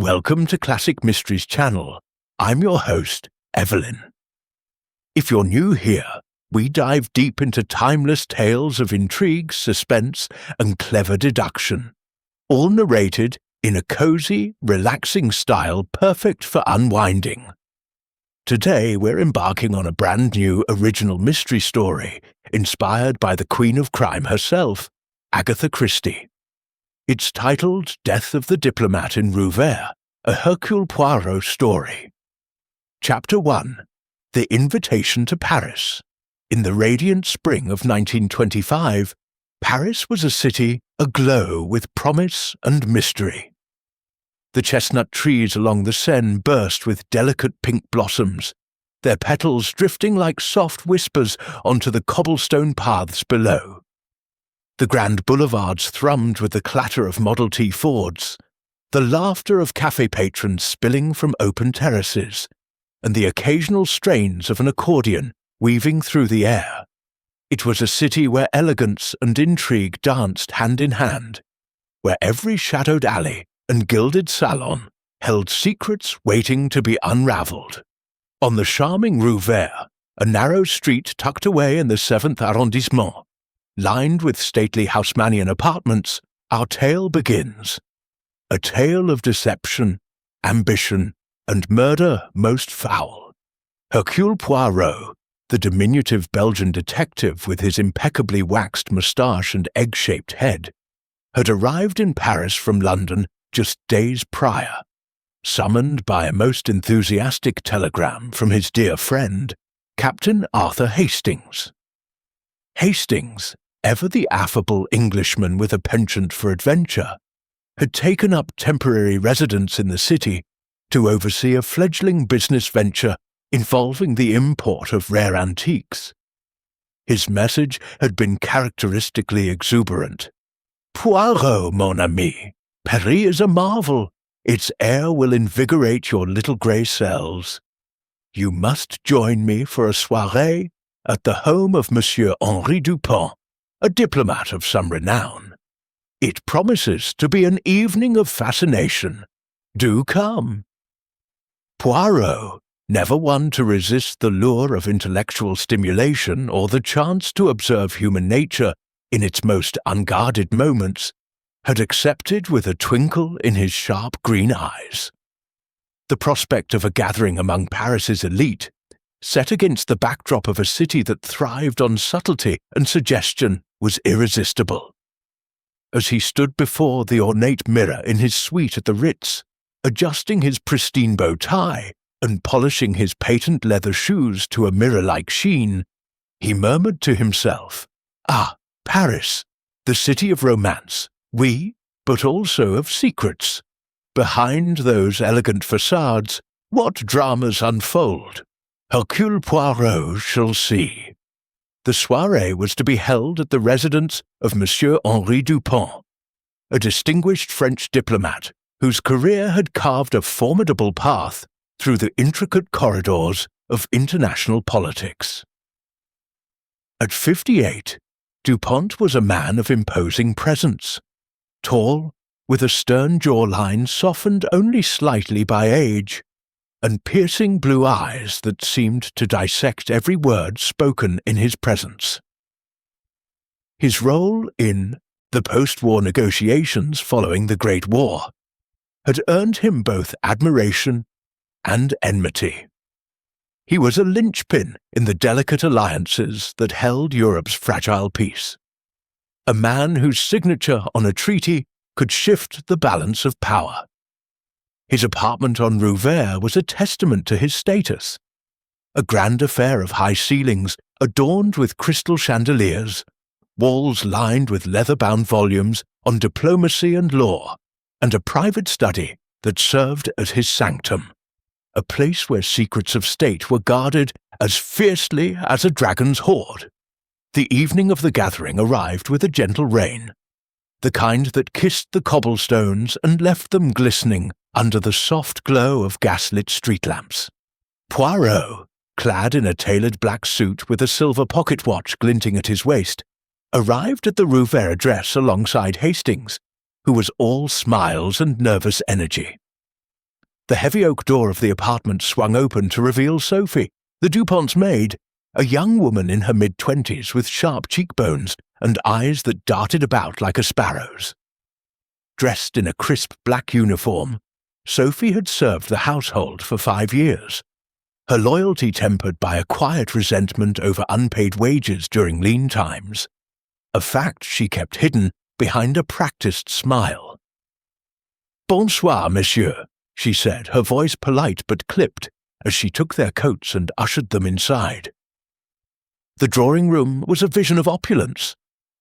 Welcome to Classic Mysteries channel. I'm your host, Evelyn. If you're new here, we dive deep into timeless tales of intrigue, suspense, and clever deduction, all narrated in a cozy, relaxing style perfect for unwinding. Today we're embarking on a brand new original mystery story inspired by the Queen of Crime herself, Agatha Christie. It's titled Death of the Diplomat in Rue Vert, a Hercule Poirot story. Chapter 1. The Invitation to Paris. In the radiant spring of 1925, Paris was a city aglow with promise and mystery. The chestnut trees along the Seine burst with delicate pink blossoms, their petals drifting like soft whispers onto the cobblestone paths below. The grand boulevards thrummed with the clatter of Model T Fords, the laughter of cafe patrons spilling from open terraces, and the occasional strains of an accordion weaving through the air. It was a city where elegance and intrigue danced hand in hand, where every shadowed alley and gilded salon held secrets waiting to be unraveled. On the charming Rue Vert, a narrow street tucked away in the 7th arrondissement, lined with stately Haussmannian apartments, our tale begins. A tale of deception, ambition, and murder most foul. Hercule Poirot, the diminutive Belgian detective with his impeccably waxed moustache and egg-shaped head, had arrived in Paris from London just days prior, summoned by a most enthusiastic telegram from his dear friend, Captain Arthur Hastings. Hastings, ever the affable Englishman with a penchant for adventure, had taken up temporary residence in the city to oversee a fledgling business venture involving the import of rare antiques. His message had been characteristically exuberant. "Poirot, mon ami, Paris is a marvel. Its air will invigorate your little grey cells. You must join me for a soirée at the home of Monsieur Henri Dupont, a diplomat of some renown. It promises to be an evening of fascination. Do come." Poirot, never one to resist the lure of intellectual stimulation or the chance to observe human nature in its most unguarded moments, had accepted with a twinkle in his sharp green eyes. The prospect of a gathering among Paris's elite, set against the backdrop of a city that thrived on subtlety and suggestion, was irresistible. As he stood before the ornate mirror in his suite at the Ritz, adjusting his pristine bow tie and polishing his patent leather shoes to a mirror-like sheen, he murmured to himself, "Ah, Paris, the city of romance, but also of secrets. Behind those elegant facades, what dramas unfold? Hercule Poirot shall see." The soirée was to be held at the residence of Monsieur Henri Dupont, a distinguished French diplomat whose career had carved a formidable path through the intricate corridors of international politics. At 58, Dupont was a man of imposing presence. Tall, with a stern jawline softened only slightly by age, and piercing blue eyes that seemed to dissect every word spoken in his presence. His role in the post-war negotiations following the Great War had earned him both admiration and enmity. He was a linchpin in the delicate alliances that held Europe's fragile peace, a man whose signature on a treaty could shift the balance of power. His apartment on Rue Vert was a testament to his status, a grand affair of high ceilings adorned with crystal chandeliers, walls lined with leather-bound volumes on diplomacy and law, and a private study that served as his sanctum, a place where secrets of state were guarded as fiercely as a dragon's hoard. The evening of the gathering arrived with a gentle rain, the kind that kissed the cobblestones and left them glistening under the soft glow of gas-lit street lamps. Poirot, clad in a tailored black suit with a silver pocket watch glinting at his waist, arrived at the Rue Vert address alongside Hastings, who was all smiles and nervous energy. The heavy oak door of the apartment swung open to reveal Sophie, the Dupont's maid, a young woman in her mid-20s with sharp cheekbones and eyes that darted about like a sparrow's. Dressed in a crisp black uniform, Sophie had served the household for 5 years, her loyalty tempered by a quiet resentment over unpaid wages during lean times, a fact she kept hidden behind a practiced smile. "Bonsoir, monsieur," she said, her voice polite but clipped, as she took their coats and ushered them inside. The drawing-room was a vision of opulence,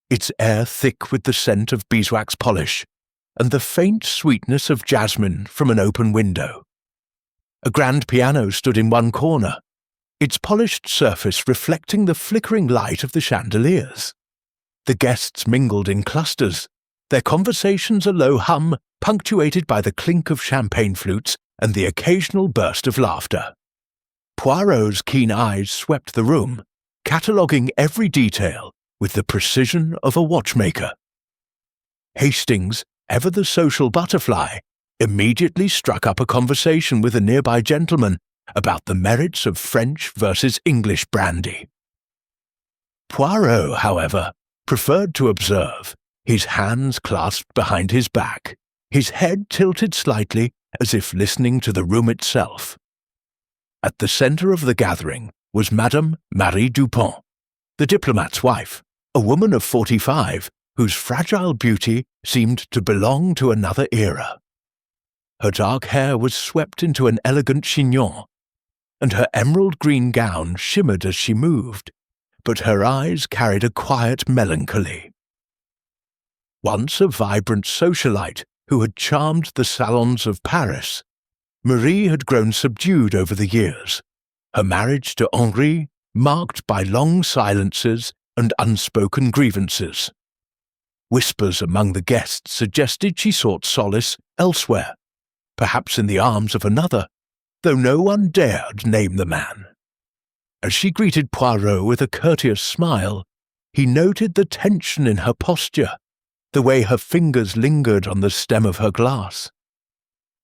its air thick with the scent of beeswax polish, and the faint sweetness of jasmine from an open window. A grand piano stood in one corner, its polished surface reflecting the flickering light of the chandeliers. The guests mingled in clusters, their conversations a low hum punctuated by the clink of champagne flutes and the occasional burst of laughter. Poirot's keen eyes swept the room, cataloguing every detail with the precision of a watchmaker. Hastings, ever the social butterfly, immediately struck up a conversation with a nearby gentleman about the merits of French versus English brandy. Poirot, however, preferred to observe, his hands clasped behind his back, his head tilted slightly as if listening to the room itself. At the centre of the gathering was Madame Marie Dupont, the diplomat's wife, a woman of 45 whose fragile beauty seemed to belong to another era. Her dark hair was swept into an elegant chignon, and her emerald green gown shimmered as she moved, but her eyes carried a quiet melancholy. Once a vibrant socialite who had charmed the salons of Paris, Marie had grown subdued over the years, her marriage to Henri marked by long silences and unspoken grievances. Whispers among the guests suggested she sought solace elsewhere, perhaps in the arms of another, though no one dared name the man. As she greeted Poirot with a courteous smile, he noted the tension in her posture, the way her fingers lingered on the stem of her glass.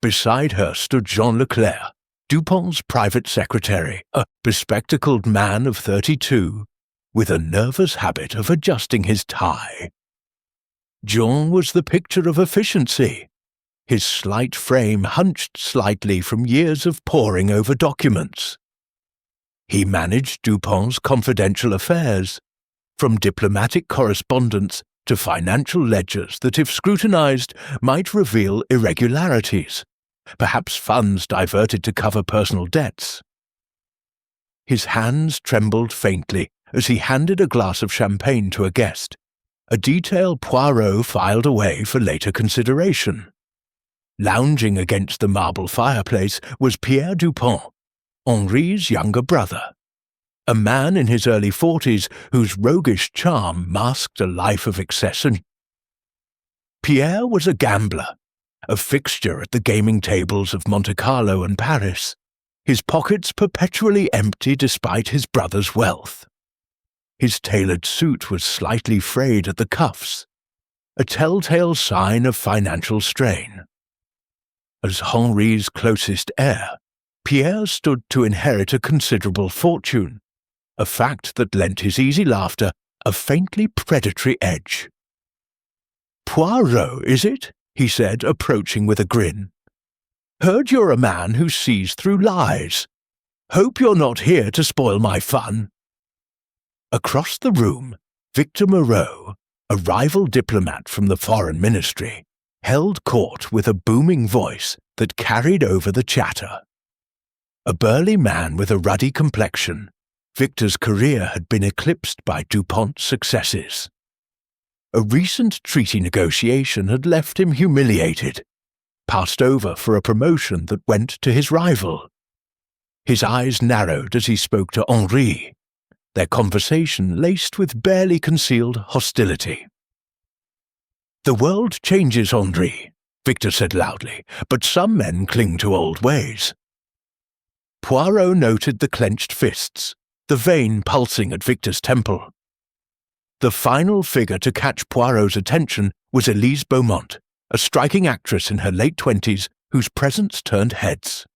Beside her stood Jean Leclerc, Dupont's private secretary, a bespectacled man of 32, with a nervous habit of adjusting his tie. Jean was the picture of efficiency, his slight frame hunched slightly from years of poring over documents. He managed Dupont's confidential affairs, from diplomatic correspondence to financial ledgers that, if scrutinized, might reveal irregularities, perhaps funds diverted to cover personal debts. His hands trembled faintly as he handed a glass of champagne to a guest, a detail Poirot filed away for later consideration. Lounging against the marble fireplace was Pierre Dupont, Henri's younger brother, a man in his early 40s whose roguish charm masked a life of excess. Pierre was a gambler, a fixture at the gaming tables of Monte Carlo and Paris, his pockets perpetually empty despite his brother's wealth. His tailored suit was slightly frayed at the cuffs, a telltale sign of financial strain. As Henri's closest heir, Pierre stood to inherit a considerable fortune, a fact that lent his easy laughter a faintly predatory edge. "Poirot, is it?" he said, approaching with a grin. "Heard you're a man who sees through lies. Hope you're not here to spoil my fun." Across the room, Victor Moreau, a rival diplomat from the Foreign Ministry, held court with a booming voice that carried over the chatter. A burly man with a ruddy complexion, Victor's career had been eclipsed by Dupont's successes. A recent treaty negotiation had left him humiliated, passed over for a promotion that went to his rival. His eyes narrowed as he spoke to Henri, their conversation laced with barely concealed hostility. "The world changes, Henri," Victor said loudly, "but some men cling to old ways." Poirot noted the clenched fists, the vein pulsing at Victor's temple. The final figure to catch Poirot's attention was Elise Beaumont, a striking actress in her late 20s whose presence turned heads.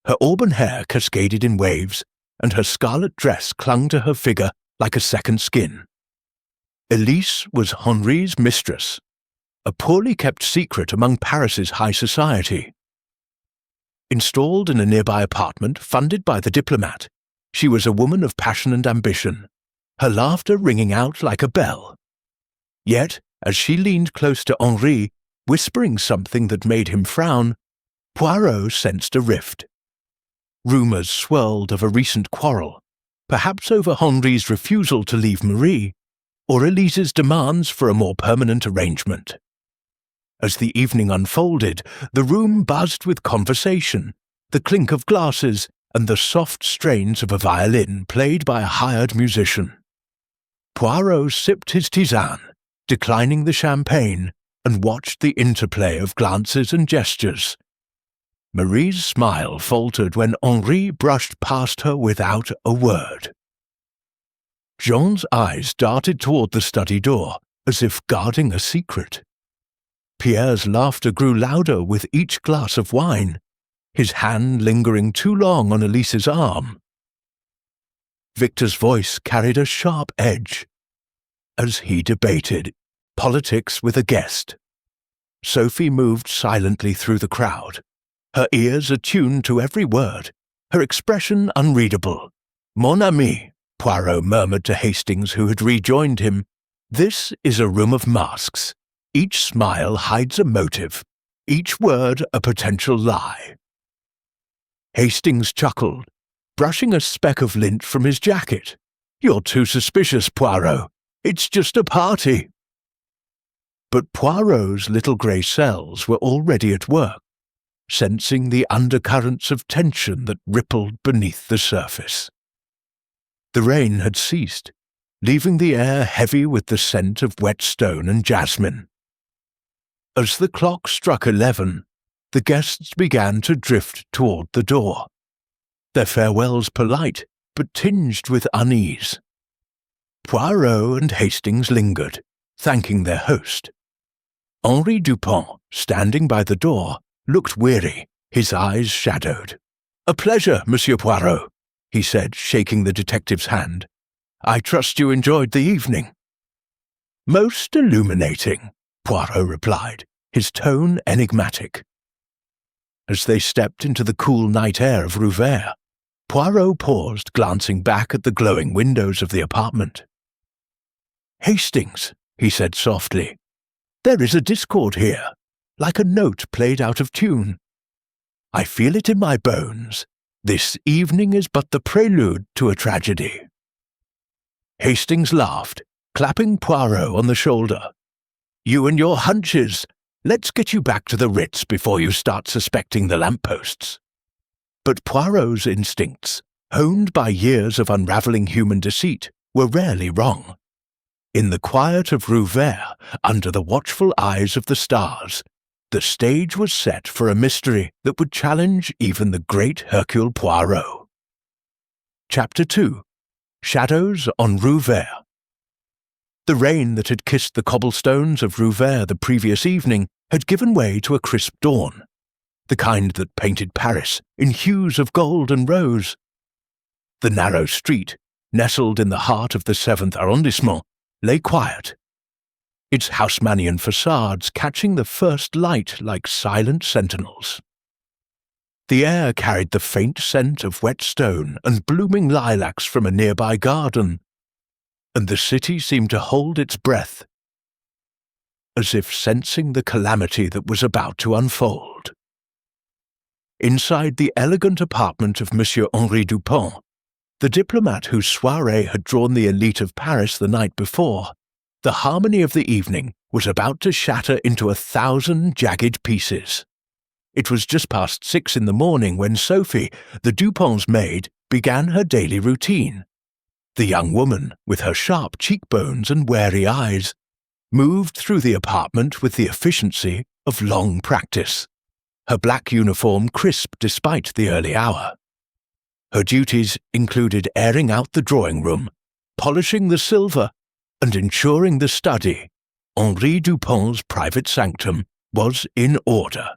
Her auburn hair cascaded in waves, and her scarlet dress clung to her figure like a second skin. Elise was Henri's mistress, a poorly kept secret among Paris's high society. Installed in a nearby apartment funded by the Diplomat, she was a woman of passion and ambition, her laughter ringing out like a bell. Yet, as she leaned close to Henri, whispering something that made him frown, Poirot sensed a rift. Rumours swirled of a recent quarrel, perhaps over Henri's refusal to leave Marie, or Elise's demands for a more permanent arrangement. As the evening unfolded, the room buzzed with conversation, the clink of glasses, and the soft strains of a violin played by a hired musician. Poirot sipped his tisane, declining the champagne, and watched the interplay of glances and gestures. Marie's smile faltered when Henri brushed past her without a word. Jean's eyes darted toward the study door, as if guarding a secret. Pierre's laughter grew louder with each glass of wine, his hand lingering too long on Elise's arm. Victor's voice carried a sharp edge, as he debated politics with a guest. Sophie moved silently through the crowd, her ears attuned to every word, her expression unreadable. "Mon ami," Poirot murmured to Hastings, who had rejoined him, "this is a room of masks. Each smile hides a motive, each word a potential lie." Hastings chuckled, brushing a speck of lint from his jacket. "You're too suspicious, Poirot. It's just a party." But Poirot's little grey cells were already at work, sensing the undercurrents of tension that rippled beneath the surface. The rain had ceased, leaving the air heavy with the scent of wet stone and jasmine. As the clock struck 11, the guests began to drift toward the door, their farewells polite but tinged with unease. Poirot and Hastings lingered, thanking their host. Henri Dupont, standing by the door, looked weary, his eyes shadowed. "A pleasure, Monsieur Poirot," he said, shaking the detective's hand. "I trust you enjoyed the evening." "Most illuminating," Poirot replied, his tone enigmatic. As they stepped into the cool night air of Rue Vert, Poirot paused, glancing back at the glowing windows of the apartment. "Hastings," he said softly, "there is a discord here, like a note played out of tune. I feel it in my bones. This evening is but the prelude to a tragedy." Hastings laughed, clapping Poirot on the shoulder. "You and your hunches. Let's get you back to the Ritz before you start suspecting the lampposts." But Poirot's instincts, honed by years of unravelling human deceit, were rarely wrong. In the quiet of Rue Vert, under the watchful eyes of the stars, the stage was set for a mystery that would challenge even the great Hercule Poirot. Chapter 2. Shadows on Rue Vert. The rain that had kissed the cobblestones of Rue Vert the previous evening had given way to a crisp dawn, the kind that painted Paris in hues of gold and rose. The narrow street, nestled in the heart of the 7th arrondissement, lay quiet, its Haussmannian facades catching the first light like silent sentinels. The air carried the faint scent of wet stone and blooming lilacs from a nearby garden, and the city seemed to hold its breath, as if sensing the calamity that was about to unfold. Inside the elegant apartment of Monsieur Henri Dupont, the diplomat whose soirée had drawn the elite of Paris the night before, the harmony of the evening was about to shatter into 1,000 jagged pieces. It was just past 6 in the morning when Sophie, the Dupont's maid, began her daily routine. The young woman, with her sharp cheekbones and wary eyes, moved through the apartment with the efficiency of long practice, her black uniform crisp despite the early hour. Her duties included airing out the drawing room, polishing the silver, and ensuring the study, Henri Dupont's private sanctum, was in order.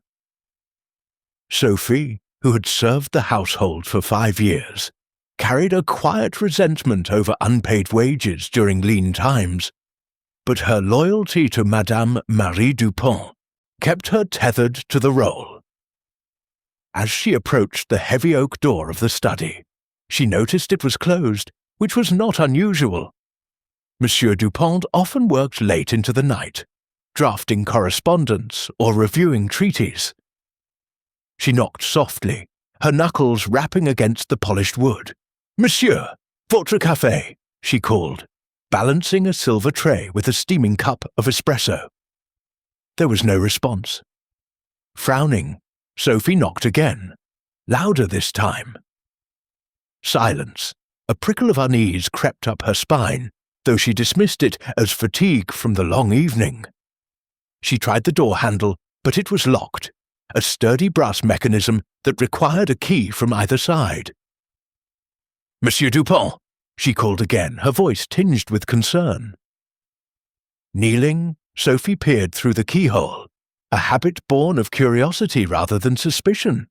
Sophie, who had served the household for 5 years, carried a quiet resentment over unpaid wages during lean times, but her loyalty to Madame Marie Dupont kept her tethered to the role. As she approached the heavy oak door of the study, she noticed it was closed, which was not unusual. Monsieur Dupont often worked late into the night, drafting correspondence or reviewing treaties. She knocked softly, her knuckles rapping against the polished wood. "Monsieur, votre café," she called, balancing a silver tray with a steaming cup of espresso. There was no response. Frowning, Sophie knocked again, louder this time. Silence. A prickle of unease crept up her spine, though she dismissed it as fatigue from the long evening. She tried the door handle, but it was locked, a sturdy brass mechanism that required a key from either side. "Monsieur Dupont," she called again, her voice tinged with concern. Kneeling, Sophie peered through the keyhole, a habit born of curiosity rather than suspicion.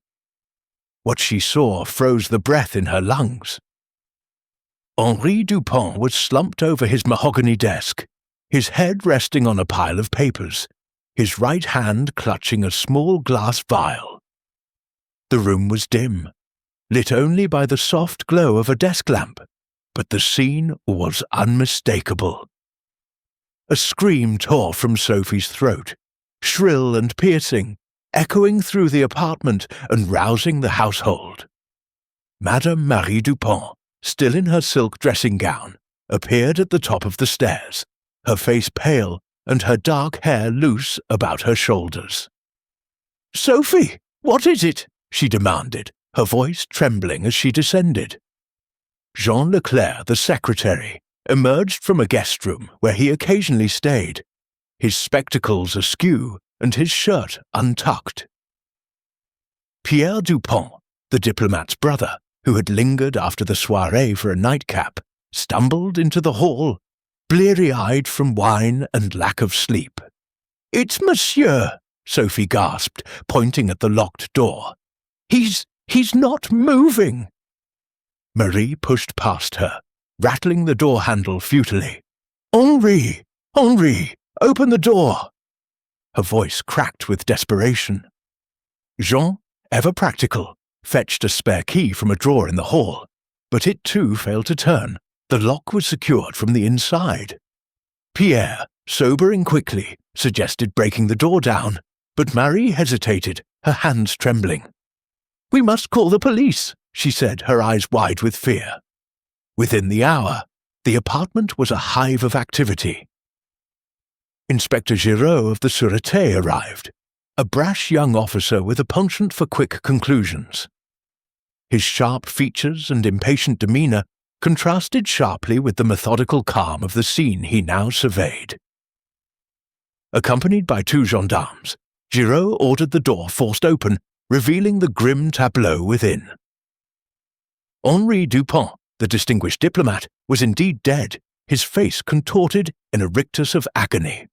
What she saw froze the breath in her lungs. Henri Dupont was slumped over his mahogany desk, his head resting on a pile of papers, his right hand clutching a small glass vial. The room was dim, lit only by the soft glow of a desk lamp, but the scene was unmistakable. A scream tore from Sophie's throat, shrill and piercing, echoing through the apartment and rousing the household. Madame Marie Dupont, still in her silk dressing gown, appeared at the top of the stairs, her face pale and her dark hair loose about her shoulders. "Sophie, what is it?" she demanded, her voice trembling as she descended. Jean Leclerc, the secretary, emerged from a guest room where he occasionally stayed, his spectacles askew and his shirt untucked. Pierre Dupont, the diplomat's brother, who had lingered after the soirée for a nightcap, stumbled into the hall, bleary-eyed from wine and lack of sleep. "It's Monsieur," Sophie gasped, pointing at the locked door. He's not moving." Marie pushed past her, rattling the door handle futilely. Henri, open the door!" Her voice cracked with desperation. Jean, ever practical, fetched a spare key from a drawer in the hall, but it too failed to turn. The lock was secured from the inside. Pierre, sobering quickly, suggested breaking the door down, but Marie hesitated, her hands trembling. "We must call the police," she said, her eyes wide with fear. Within the hour, the apartment was a hive of activity. Inspector Giraud of the Sûreté arrived, a brash young officer with a penchant for quick conclusions. His sharp features and impatient demeanour contrasted sharply with the methodical calm of the scene he now surveyed. Accompanied by 2 gendarmes, Giraud ordered the door forced open, revealing the grim tableau within. Henri Dupont, the distinguished diplomat, was indeed dead, his face contorted in a rictus of agony.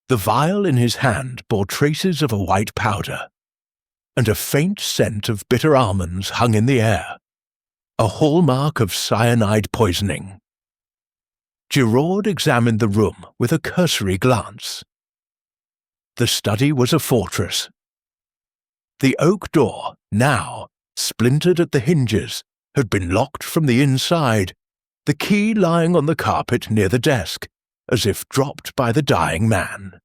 The vial in his hand bore traces of a white powder, and a faint scent of bitter almonds hung in the air, a hallmark of cyanide poisoning. Giraud examined the room with a cursory glance. The study was a fortress. The oak door, now, splintered at the hinges, had been locked from the inside, the key lying on the carpet near the desk, as if dropped by the dying man.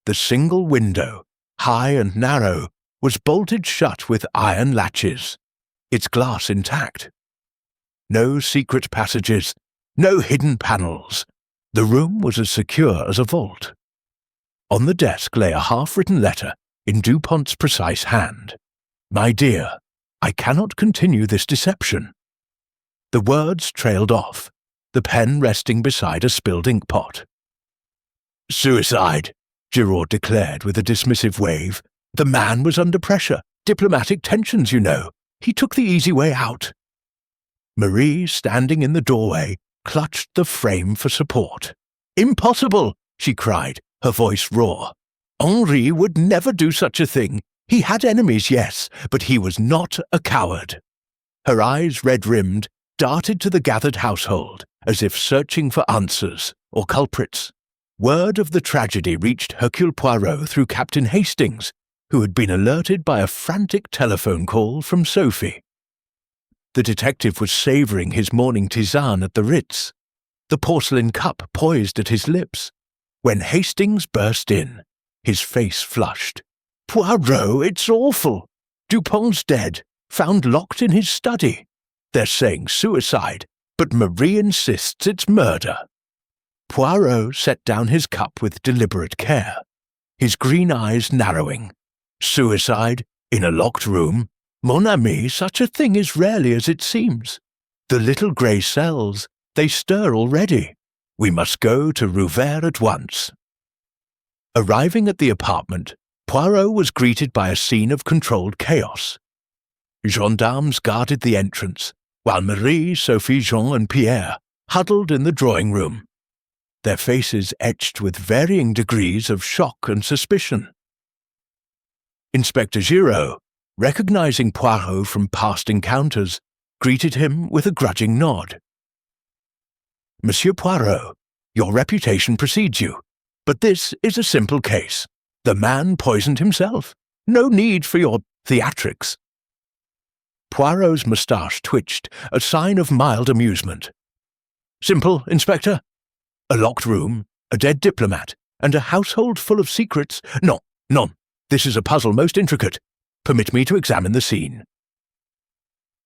The single window, high and narrow, was bolted shut with iron latches, its glass intact. No secret passages, no hidden panels. The room was as secure as a vault. On the desk lay a half-written letter in Dupont's precise hand. "My dear, I cannot continue this deception." The words trailed off, the pen resting beside a spilled ink pot. "Suicide," Giraud declared with a dismissive wave. "The man was under pressure, diplomatic tensions, you know. He took the easy way out." Marie, standing in the doorway, clutched the frame for support. "Impossible!" she cried, her voice raw. "Henri would never do such a thing. He had enemies, yes, but he was not a coward. Her eyes, red-rimmed, darted to the gathered household, as if searching for answers or culprits. Word of the tragedy reached Hercule Poirot through Captain Hastings, who had been alerted by a frantic telephone call from Sophie. The detective was savouring his morning tisane at the Ritz, the porcelain cup poised at his lips, when Hastings burst in, his face flushed. "Poirot, it's awful! Dupont's dead, found locked in his study. They're saying suicide, but Marie insists it's murder." Poirot set down his cup with deliberate care, his green eyes narrowing. "Suicide? In a locked room? Mon ami, such a thing is rarely as it seems. The little grey cells, they stir already. We must go to Rue Vert at once." Arriving at the apartment, Poirot was greeted by a scene of controlled chaos. Gendarmes guarded the entrance, while Marie, Sophie, Jean, and Pierre huddled in the drawing room, their faces etched with varying degrees of shock and suspicion. Inspector Giraud, recognizing Poirot from past encounters, greeted him with a grudging nod. "Monsieur Poirot, your reputation precedes you, but this is a simple case. The man poisoned himself. No need for your theatrics." Poirot's moustache twitched, a sign of mild amusement. "Simple, Inspector. A locked room, a dead diplomat, and a household full of secrets. No, none. This is a puzzle most intricate. Permit me to examine the scene."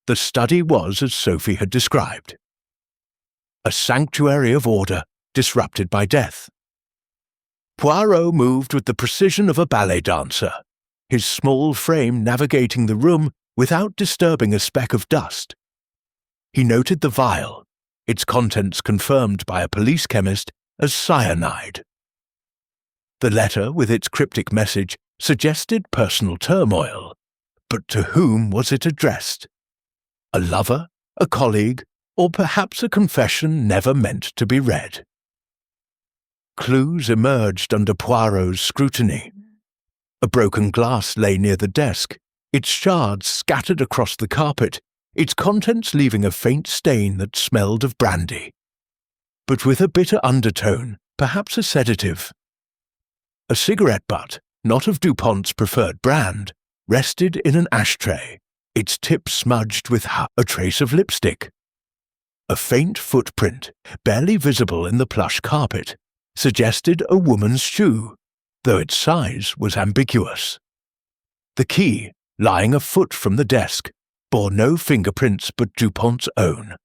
The study was as Sophie had described. A sanctuary of order disrupted by death. Poirot moved with the precision of a ballet dancer, his small frame navigating the room without disturbing a speck of dust. He noted the vial, its contents confirmed by a police chemist as cyanide. The letter, with its cryptic message, suggested personal turmoil, but to whom was it addressed? A lover, a colleague, or perhaps a confession never meant to be read? Clues emerged under Poirot's scrutiny. A broken glass lay near the desk, its shards scattered across the carpet, its contents leaving a faint stain that smelled of brandy, but with a bitter undertone, perhaps a sedative. A cigarette butt, not of Dupont's preferred brand, rested in an ashtray, its tip smudged with a trace of lipstick. A faint footprint, barely visible in the plush carpet, suggested a woman's shoe, though its size was ambiguous. The key, lying a foot from the desk, bore no fingerprints but Dupont's own.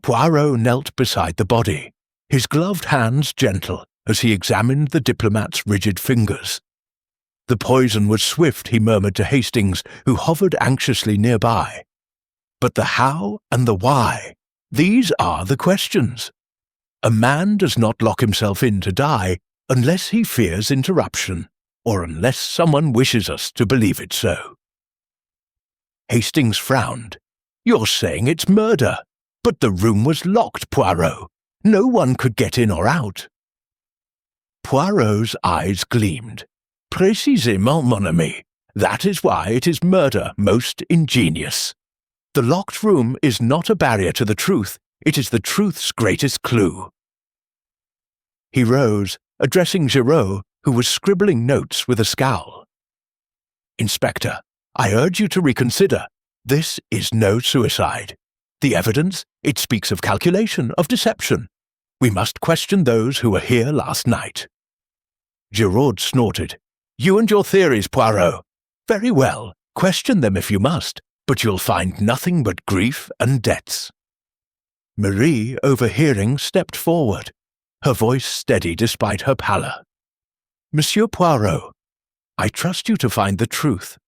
Poirot knelt beside the body, his gloved hands gentle as he examined the diplomat's rigid fingers. "The poison was swift," he murmured to Hastings, who hovered anxiously nearby. "But the how and the why, these are the questions. A man does not lock himself in to die unless he fears interruption, or unless someone wishes us to believe it so." Hastings frowned. "You're saying it's murder, but the room was locked, Poirot. No one could get in or out." Poirot's eyes gleamed. "Précisément, mon ami. That is why it is murder most ingenious. The locked room is not a barrier to the truth, it is the truth's greatest clue." He rose, addressing Giraud, who was scribbling notes with a scowl. "Inspector, I urge you to reconsider. This is no suicide. The evidence, it speaks of calculation, of deception. We must question those who were here last night." Giraud snorted. "You and your theories, Poirot. Very well, question them if you must, but you'll find nothing but grief and debts." Marie, overhearing, stepped forward, her voice steady despite her pallor. "Monsieur Poirot, I trust you to find the truth.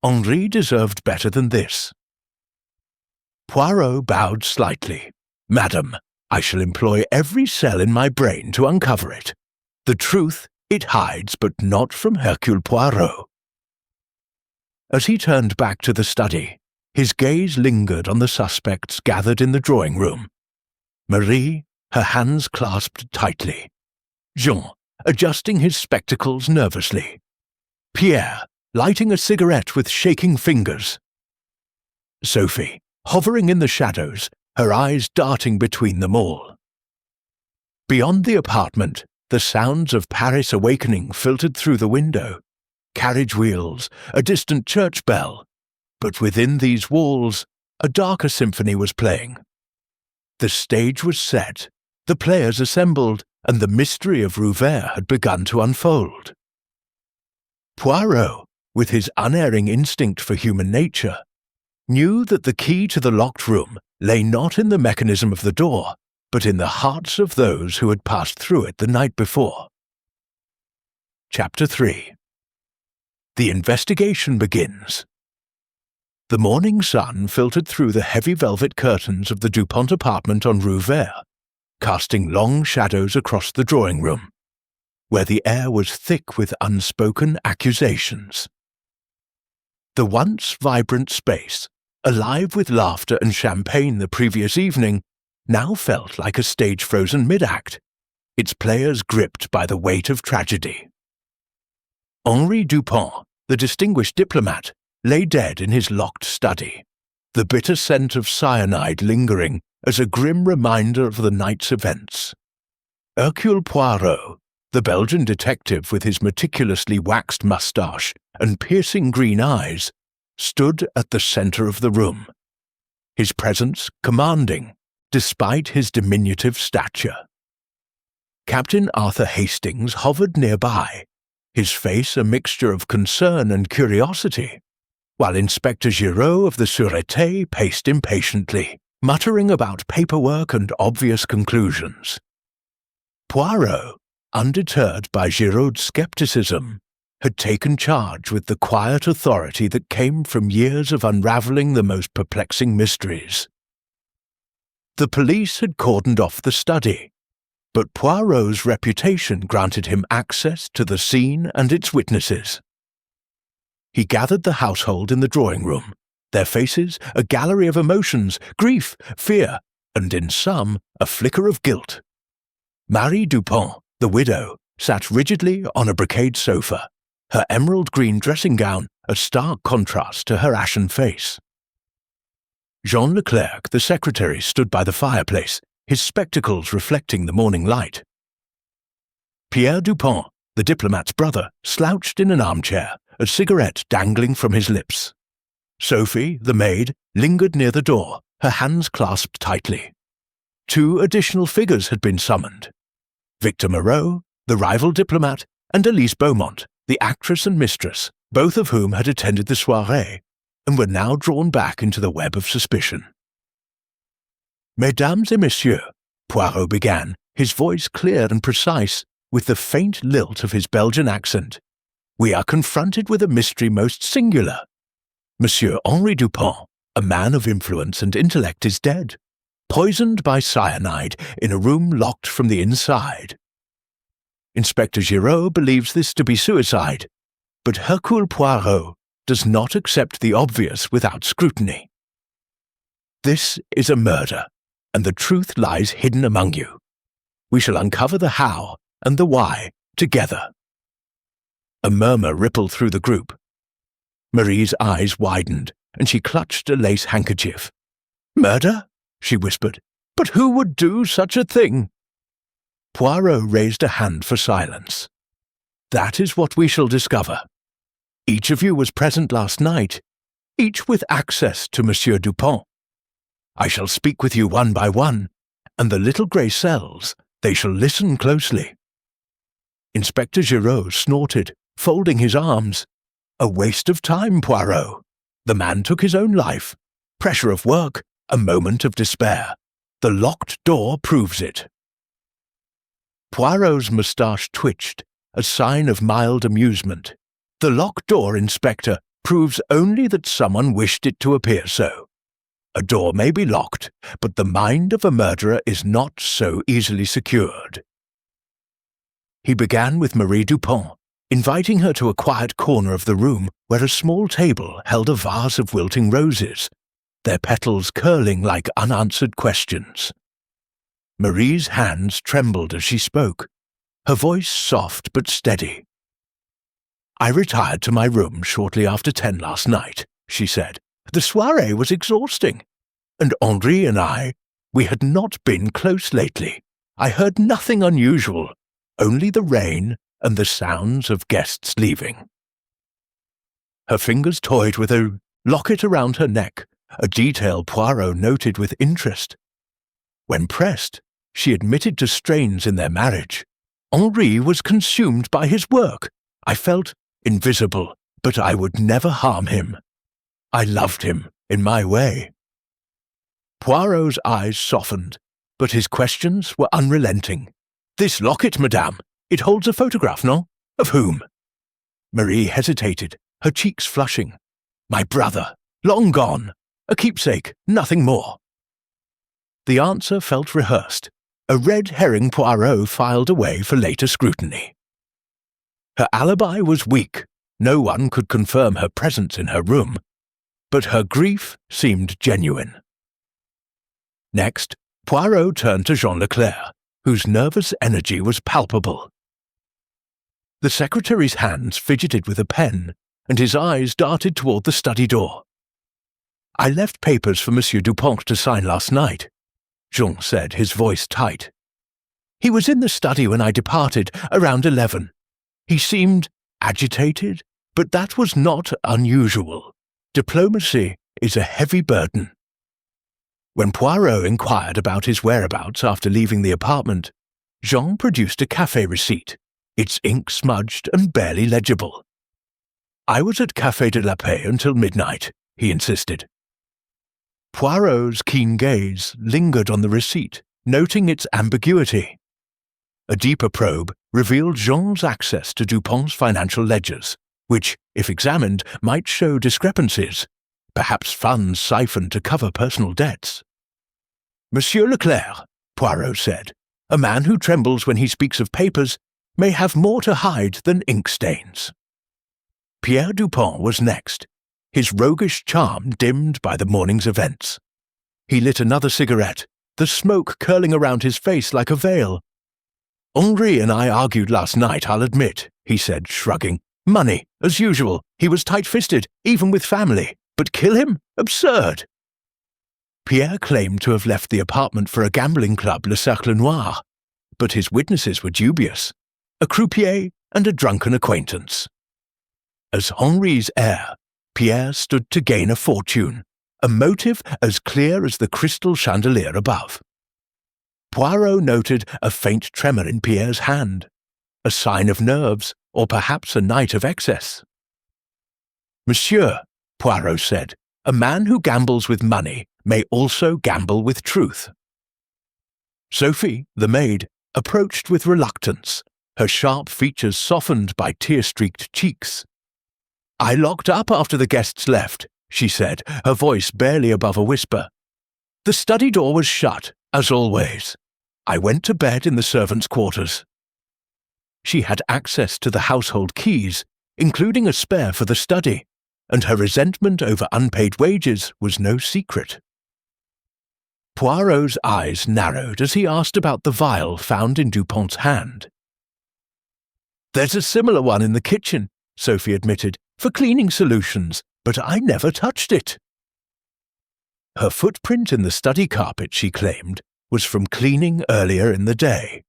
Henri deserved better than this." Poirot bowed slightly. "Madam, I shall employ every cell in my brain to uncover it. The truth it hides, but not from Hercule Poirot." As he turned back to the study, his gaze lingered on the suspects gathered in the drawing room. Marie, her hands clasped tightly. Jean, adjusting his spectacles nervously. Pierre, lighting a cigarette with shaking fingers. Sophie, hovering in the shadows, her eyes darting between them all. Beyond the apartment, the sounds of Paris awakening filtered through the window. Carriage wheels, a distant church bell. But within these walls, a darker symphony was playing. The stage was set, the players assembled, and the mystery of Rue Vert had begun to unfold. Poirot, with his unerring instinct for human nature, knew that the key to the locked room lay not in the mechanism of the door, but in the hearts of those who had passed through it the night before. Chapter 3. The investigation begins. The morning sun filtered through the heavy velvet curtains of the Dupont apartment on Rue Vert, casting long shadows across the drawing room, where the air was thick with unspoken accusations. The once vibrant space, alive with laughter and champagne the previous evening, now felt like a stage frozen mid-act, its players gripped by the weight of tragedy. Henri Dupont, the distinguished diplomat, lay dead in his locked study, the bitter scent of cyanide lingering as a grim reminder of the night's events. Hercule Poirot, the Belgian detective with his meticulously waxed moustache and piercing green eyes, stood at the center of the room, his presence commanding, despite his diminutive stature. Captain Arthur Hastings hovered nearby, his face a mixture of concern and curiosity, while Inspector Giraud of the Sûreté paced impatiently, muttering about paperwork and obvious conclusions. Poirot, undeterred by Giraud's skepticism, had taken charge with the quiet authority that came from years of unravelling the most perplexing mysteries. The police had cordoned off the study, but Poirot's reputation granted him access to the scene and its witnesses. He gathered the household in the drawing room, their faces a gallery of emotions, grief, fear, and in some a flicker of guilt. Marie Dupont, the widow, sat rigidly on a brocade sofa, her emerald green dressing gown a stark contrast to her ashen face. Jean Leclerc, the secretary, stood by the fireplace, his spectacles reflecting the morning light. Pierre Dupont, the diplomat's brother, slouched in an armchair, a cigarette dangling from his lips. Sophie, the maid, lingered near the door, her hands clasped tightly. 2 additional figures had been summoned. Victor Moreau, the rival diplomat, and Elise Beaumont, the actress and mistress, both of whom had attended the soirée, and were now drawn back into the web of suspicion. Mesdames et messieurs, Poirot began, his voice clear and precise, with the faint lilt of his Belgian accent. We are confronted with a mystery most singular. Monsieur Henri Dupont, a man of influence and intellect, is dead, poisoned by cyanide in a room locked from the inside. Inspector Giraud believes this to be suicide, but Hercule Poirot does not accept the obvious without scrutiny. This is a murder, and the truth lies hidden among you. We shall uncover the how and the why together. A murmur rippled through the group. Marie's eyes widened, and she clutched a lace handkerchief. Murder? She whispered. But who would do such a thing? Poirot raised a hand for silence. That is what we shall discover. Each of you was present last night, each with access to Monsieur Dupont. I shall speak with you one by one, and the little grey cells, they shall listen closely. Inspector Giraud snorted, folding his arms. A waste of time, Poirot. The man took his own life. Pressure of work, a moment of despair. The locked door proves it. Poirot's moustache twitched, a sign of mild amusement. The locked door, Inspector, proves only that someone wished it to appear so. A door may be locked, but the mind of a murderer is not so easily secured. He began with Marie Dupont, inviting her to a quiet corner of the room where a small table held a vase of wilting roses, their petals curling like unanswered questions. Marie's hands trembled as she spoke, her voice soft but steady. I retired to my room shortly after 10 last night, she said. The soirée was exhausting, and Henri and we had not been close lately. I heard nothing unusual, only the rain and the sounds of guests leaving. Her fingers toyed with a locket around her neck, a detail Poirot noted with interest. When pressed, she admitted to strains in their marriage. Henri was consumed by his work. I felt invisible, but I would never harm him. I loved him in my way. Poirot's eyes softened, but his questions were unrelenting. This locket, madame, it holds a photograph, no? Of whom? Marie hesitated, her cheeks flushing. My brother, long gone. A keepsake, nothing more. The answer felt rehearsed. A red herring Poirot filed away for later scrutiny. Her alibi was weak. No one could confirm her presence in her room, but her grief seemed genuine. Next, Poirot turned to Jean Leclerc, whose nervous energy was palpable. The secretary's hands fidgeted with a pen, and his eyes darted toward the study door. I left papers for Monsieur Dupont to sign last night, Jean said, his voice tight. He was in the study when I departed, around 11. He seemed agitated, but that was not unusual. Diplomacy is a heavy burden. When Poirot inquired about his whereabouts after leaving the apartment, Jean produced a café receipt, its ink smudged and barely legible. I was at Café de la Paix until midnight, he insisted. Poirot's keen gaze lingered on the receipt, noting its ambiguity. A deeper probe revealed Jean's access to Dupont's financial ledgers, which, if examined, might show discrepancies, perhaps funds siphoned to cover personal debts. Monsieur Leclerc, Poirot said, a man who trembles when he speaks of papers may have more to hide than ink stains. Pierre Dupont was next, his roguish charm dimmed by the morning's events. He lit another cigarette, the smoke curling around his face like a veil. Henri and I argued last night, I'll admit, he said, shrugging. Money, as usual. He was tight-fisted, even with family. But kill him? Absurd. Pierre claimed to have left the apartment for a gambling club, Le Cercle Noir, but his witnesses were dubious. A croupier and a drunken acquaintance. As Henri's heir, Pierre stood to gain a fortune, a motive as clear as the crystal chandelier above. Poirot noted a faint tremor in Pierre's hand, a sign of nerves, or perhaps a night of excess. Monsieur, Poirot said, a man who gambles with money may also gamble with truth. Sophie, the maid, approached with reluctance, her sharp features softened by tear-streaked cheeks. I locked up after the guests left, she said, her voice barely above a whisper. The study door was shut, as always. I went to bed in the servants' quarters. She had access to the household keys, including a spare for the study, and her resentment over unpaid wages was no secret. Poirot's eyes narrowed as he asked about the vial found in Dupont's hand. There's a similar one in the kitchen, Sophie admitted, for cleaning solutions, but I never touched it. Her footprint in the study carpet, she claimed, was from cleaning earlier in the day.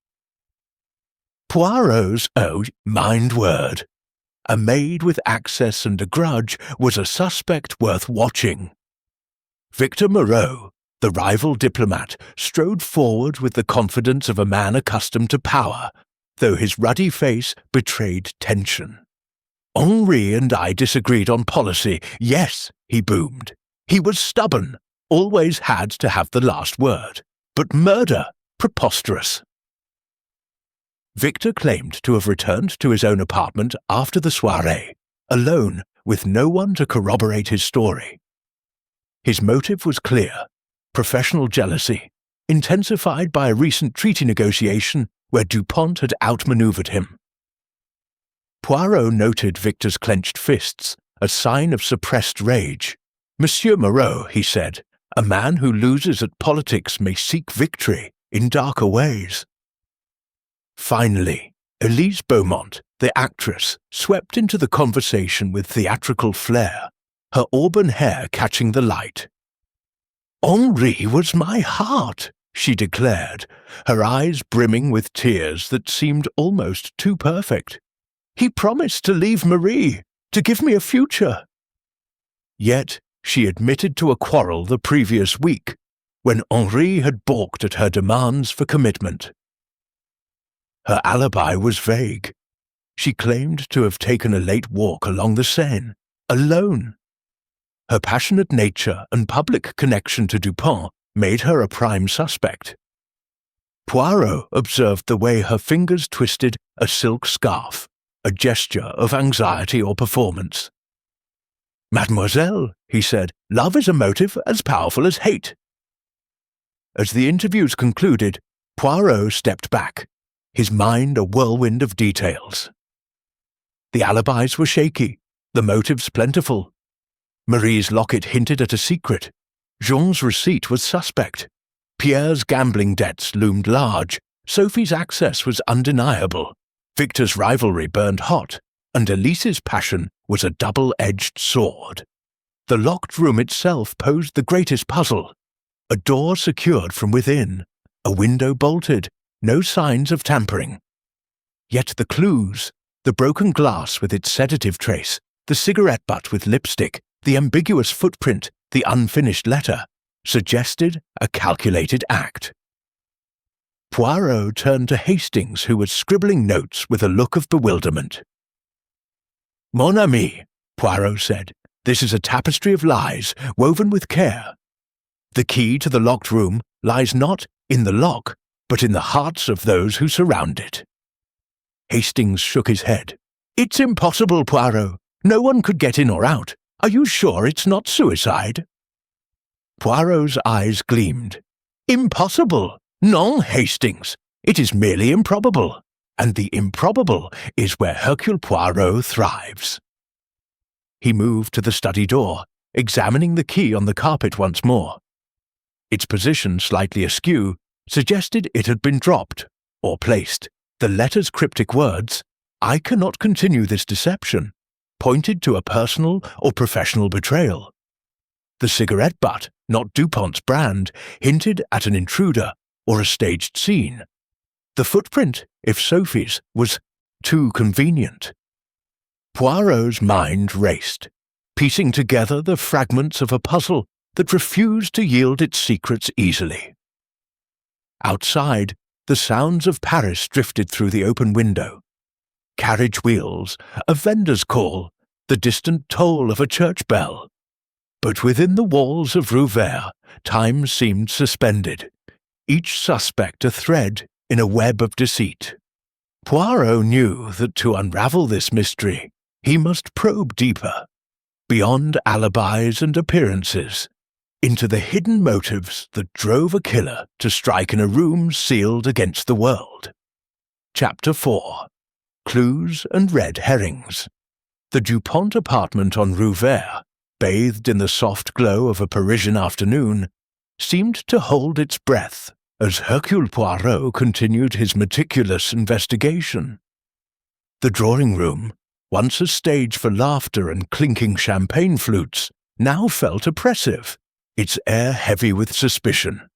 Poirot's mind word. A maid with access and a grudge was a suspect worth watching. Victor Moreau, the rival diplomat, strode forward with the confidence of a man accustomed to power, though his ruddy face betrayed tension. Henri and I disagreed on policy. Yes, he boomed. He was stubborn, always had to have the last word. But murder, preposterous. Victor claimed to have returned to his own apartment after the soirée, alone, with no one to corroborate his story. His motive was clear: professional jealousy, intensified by a recent treaty negotiation where Dupont had outmaneuvered him. Poirot noted Victor's clenched fists, a sign of suppressed rage. Monsieur Moreau, he said, a man who loses at politics may seek victory in darker ways. Finally, Elise Beaumont, The actress swept into the conversation with theatrical flair, her auburn hair catching the light. "Henri was my heart," she declared, her eyes brimming with tears that seemed almost too perfect. "He promised to leave Marie, to give me a future." Yet she admitted to a quarrel the previous week, when Henri had balked at her demands for commitment. Her alibi was vague. She claimed to have taken a late walk along the Seine, alone. Her passionate nature and public connection to Dupin made her a prime suspect. Poirot observed the way her fingers twisted a silk scarf, a gesture of anxiety or performance. "Mademoiselle," he said, "love is a motive as powerful as hate." As the interviews concluded, Poirot stepped back, his mind a whirlwind of details. The alibis were shaky, the motives plentiful. Marie's locket hinted at a secret. Jean's receipt was suspect. Pierre's gambling debts loomed large. Sophie's access was undeniable. Victor's rivalry burned hot, and Elise's passion was a double-edged sword. The locked room itself posed the greatest puzzle. A door secured from within, a window bolted, no signs of tampering. Yet the clues, the broken glass with its sedative trace, the cigarette butt with lipstick, the ambiguous footprint, the unfinished letter, suggested a calculated act. Poirot turned to Hastings, who was scribbling notes with a look of bewilderment. "Mon ami," Poirot said, "this is a tapestry of lies, woven with care. The key to the locked room lies not in the lock, but in the hearts of those who surround it." Hastings shook his head. "It's impossible, Poirot. No one could get in or out. Are you sure it's not suicide?" Poirot's eyes gleamed. "Impossible? Non, Hastings. It is merely improbable. And the improbable is where Hercule Poirot thrives." He moved to the study door, examining the key on the carpet once more. Its position slightly askew suggested it had been dropped, or placed. The letter's cryptic words, "I cannot continue this deception," pointed to a personal or professional betrayal. The cigarette butt, not Dupont's brand, hinted at an intruder or a staged scene. The footprint, if Sophie's, was too convenient. Poirot's mind raced, piecing together the fragments of a puzzle that refused to yield its secrets easily. Outside, the sounds of Paris drifted through the open window. Carriage wheels, a vendor's call, the distant toll of a church bell. But within the walls of Rue Vert, time seemed suspended, each suspect a thread in a web of deceit. Poirot knew that to unravel this mystery, he must probe deeper, beyond alibis and appearances, into the hidden motives that drove a killer to strike in a room sealed against the world. Chapter 4. Clues and Red Herrings. The Dupont apartment on Rue Vert, bathed in the soft glow of a Parisian afternoon, seemed to hold its breath as Hercule Poirot continued his meticulous investigation. The drawing-room, once a stage for laughter and clinking champagne flutes, now felt oppressive, its air heavy with suspicion.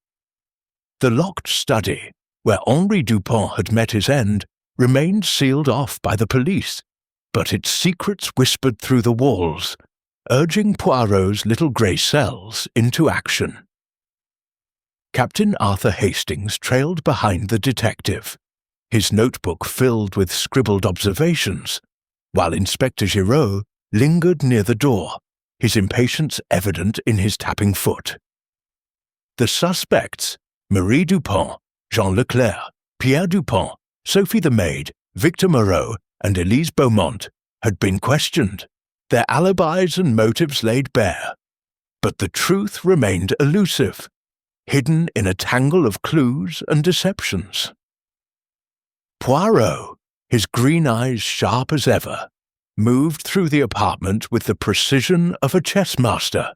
The locked study, where Henri Dupont had met his end, remained sealed off by the police, but its secrets whispered through the walls, urging Poirot's little grey cells into action. Captain Arthur Hastings trailed behind the detective, his notebook filled with scribbled observations, while Inspector Giraud lingered near the door, his impatience evident in his tapping foot. The suspects, Marie Dupont, Jean Leclerc, Pierre Dupont, Sophie the maid, Victor Moreau, and Elise Beaumont, had been questioned, their alibis and motives laid bare. But the truth remained elusive, hidden in a tangle of clues and deceptions. Poirot, his green eyes sharp as ever, moved through the apartment with the precision of a chess master,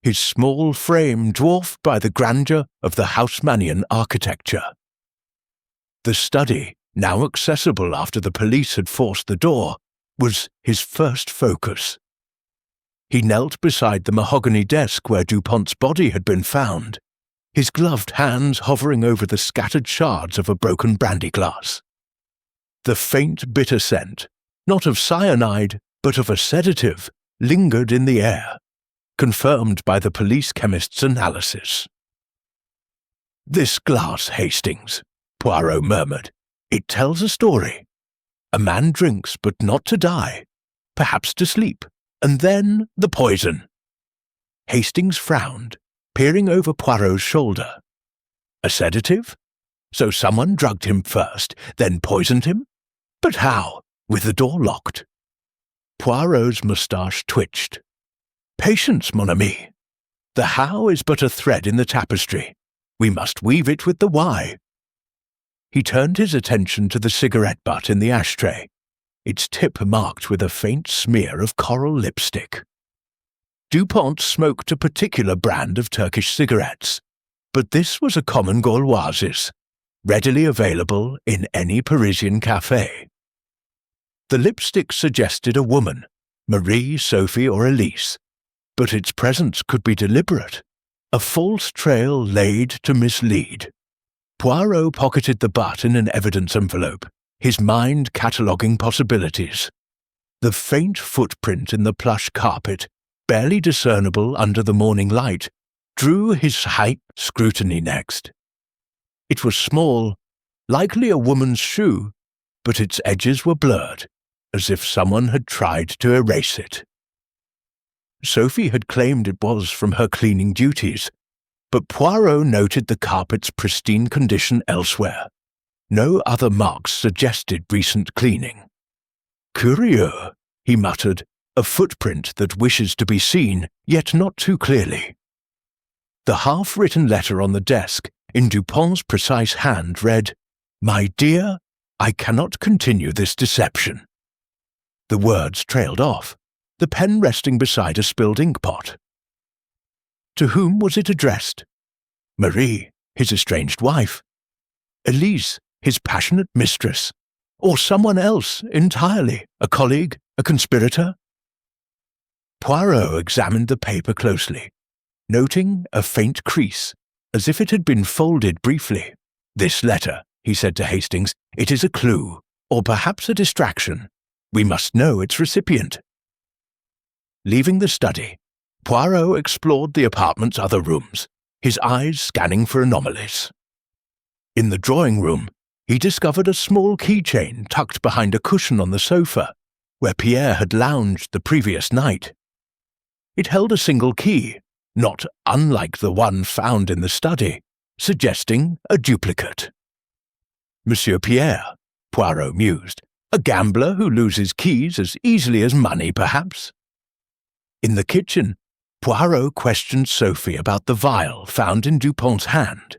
his small frame dwarfed by the grandeur of the Haussmannian architecture. The study, now accessible after the police had forced the door, was his first focus. He knelt beside the mahogany desk where Dupont's body had been found, his gloved hands hovering over the scattered shards of a broken brandy glass. The faint bitter scent, not of cyanide, but of a sedative, lingered in the air, confirmed by the police chemist's analysis. "This glass, Hastings," Poirot murmured. "It tells a story. A man drinks, but not to die, perhaps to sleep, and then the poison." Hastings frowned, peering over Poirot's shoulder. "A sedative? So someone drugged him first, then poisoned him? But how, with the door locked?" Poirot's moustache twitched. "Patience, mon ami. The how is but a thread in the tapestry. We must weave it with the why." He turned his attention to the cigarette butt in the ashtray, its tip marked with a faint smear of coral lipstick. Dupont smoked a particular brand of Turkish cigarettes, but this was a common Gauloise's, readily available in any Parisian café. The lipstick suggested a woman, Marie, Sophie, or Elise, but its presence could be deliberate, a false trail laid to mislead. Poirot pocketed the butt in an evidence envelope, his mind cataloguing possibilities. The faint footprint in the plush carpet, barely discernible under the morning light, drew his height scrutiny next. It was small, likely a woman's shoe, but its edges were blurred, as if someone had tried to erase it. Sophie had claimed it was from her cleaning duties, but Poirot noted the carpet's pristine condition elsewhere. No other marks suggested recent cleaning. "Curieux," he muttered, "a footprint that wishes to be seen, yet not too clearly." The half-written letter on the desk, in Dupont's precise hand, read, "My dear, I cannot continue this deception." The words trailed off, the pen resting beside a spilled ink pot. To whom was it addressed? Marie, his estranged wife? Elise, his passionate mistress? Or someone else entirely, a colleague, a conspirator? Poirot examined the paper closely, noting a faint crease, as if it had been folded briefly. "This letter," he said to Hastings, "it is a clue, or perhaps a distraction. We must know its recipient." Leaving the study, Poirot explored the apartment's other rooms, his eyes scanning for anomalies. In the drawing room, he discovered a small keychain tucked behind a cushion on the sofa, where Pierre had lounged the previous night. It held a single key, not unlike the one found in the study, suggesting a duplicate. Monsieur Pierre, Poirot mused, a gambler who loses keys as easily as money, perhaps. In the kitchen, Poirot questioned Sophie about the vial found in Dupont's hand.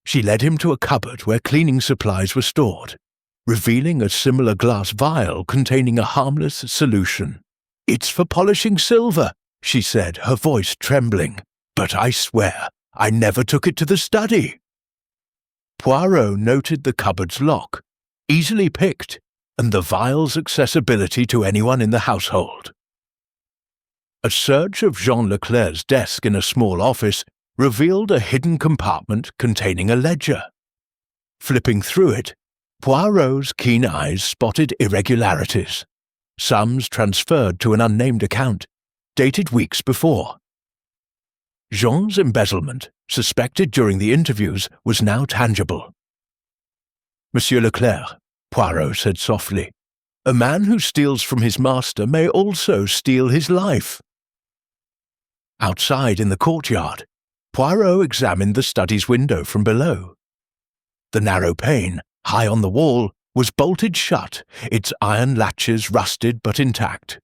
She led him to a cupboard where cleaning supplies were stored, revealing a similar glass vial containing a harmless solution. "It's for polishing silver," she said, her voice trembling. "But I swear, I never took it to the study." Poirot noted the cupboard's lock, easily picked, and the vial's accessibility to anyone in the household. A search of Jean Leclerc's desk in a small office revealed a hidden compartment containing a ledger. Flipping through it, Poirot's keen eyes spotted irregularities, sums transferred to an unnamed account, dated weeks before. Jean's embezzlement, suspected during the interviews, was now tangible. "Monsieur Leclerc," Poirot said softly, "a man who steals from his master may also steal his life." Outside in the courtyard, Poirot examined the study's window from below. The narrow pane, high on the wall, was bolted shut, its iron latches rusted but intact.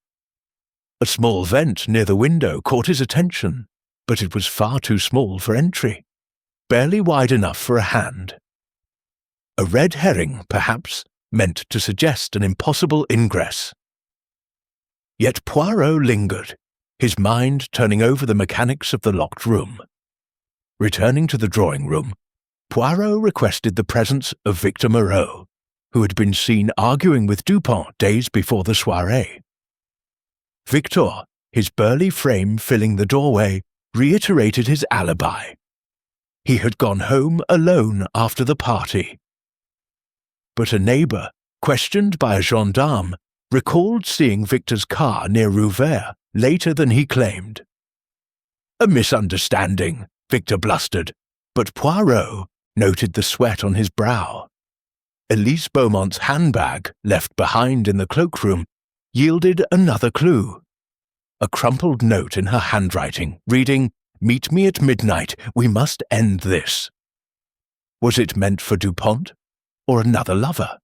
A small vent near the window caught his attention, but it was far too small for entry, barely wide enough for a hand. A red herring, perhaps, meant to suggest an impossible ingress. Yet Poirot lingered, his mind turning over the mechanics of the locked room. Returning to the drawing room, Poirot requested the presence of Victor Moreau, who had been seen arguing with Dupont days before the soirée. Victor, his burly frame filling the doorway, reiterated his alibi. He had gone home alone after the party. But a neighbour, questioned by a gendarme, recalled seeing Victor's car near Rue Vert later than he claimed. "A misunderstanding," Victor blustered, but Poirot noted the sweat on his brow. Elise Beaumont's handbag, left behind in the cloakroom, yielded another clue. A crumpled note in her handwriting, reading, "Meet me at midnight, we must end this." Was it meant for Dupont, or another lover?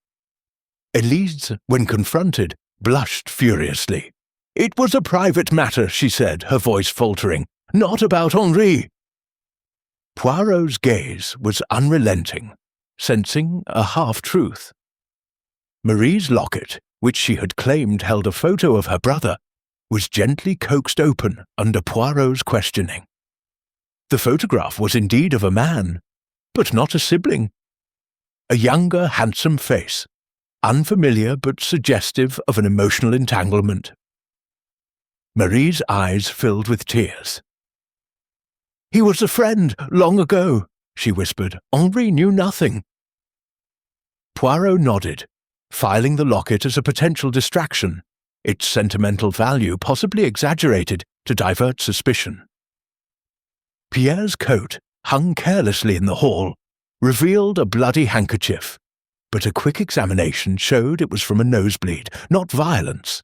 Elise, when confronted, blushed furiously. "It was a private matter," she said, her voice faltering, "not about Henri." Poirot's gaze was unrelenting, sensing a half-truth. Marie's locket, which she had claimed held a photo of her brother, was gently coaxed open under Poirot's questioning. The photograph was indeed of a man, but not a sibling. A younger, handsome face, unfamiliar but suggestive of an emotional entanglement. Marie's eyes filled with tears. "He was a friend long ago," she whispered. "Henri knew nothing." Poirot nodded, filing the locket as a potential distraction, its sentimental value possibly exaggerated to divert suspicion. Pierre's coat, hung carelessly in the hall, revealed a bloody handkerchief, but a quick examination showed it was from a nosebleed, not violence.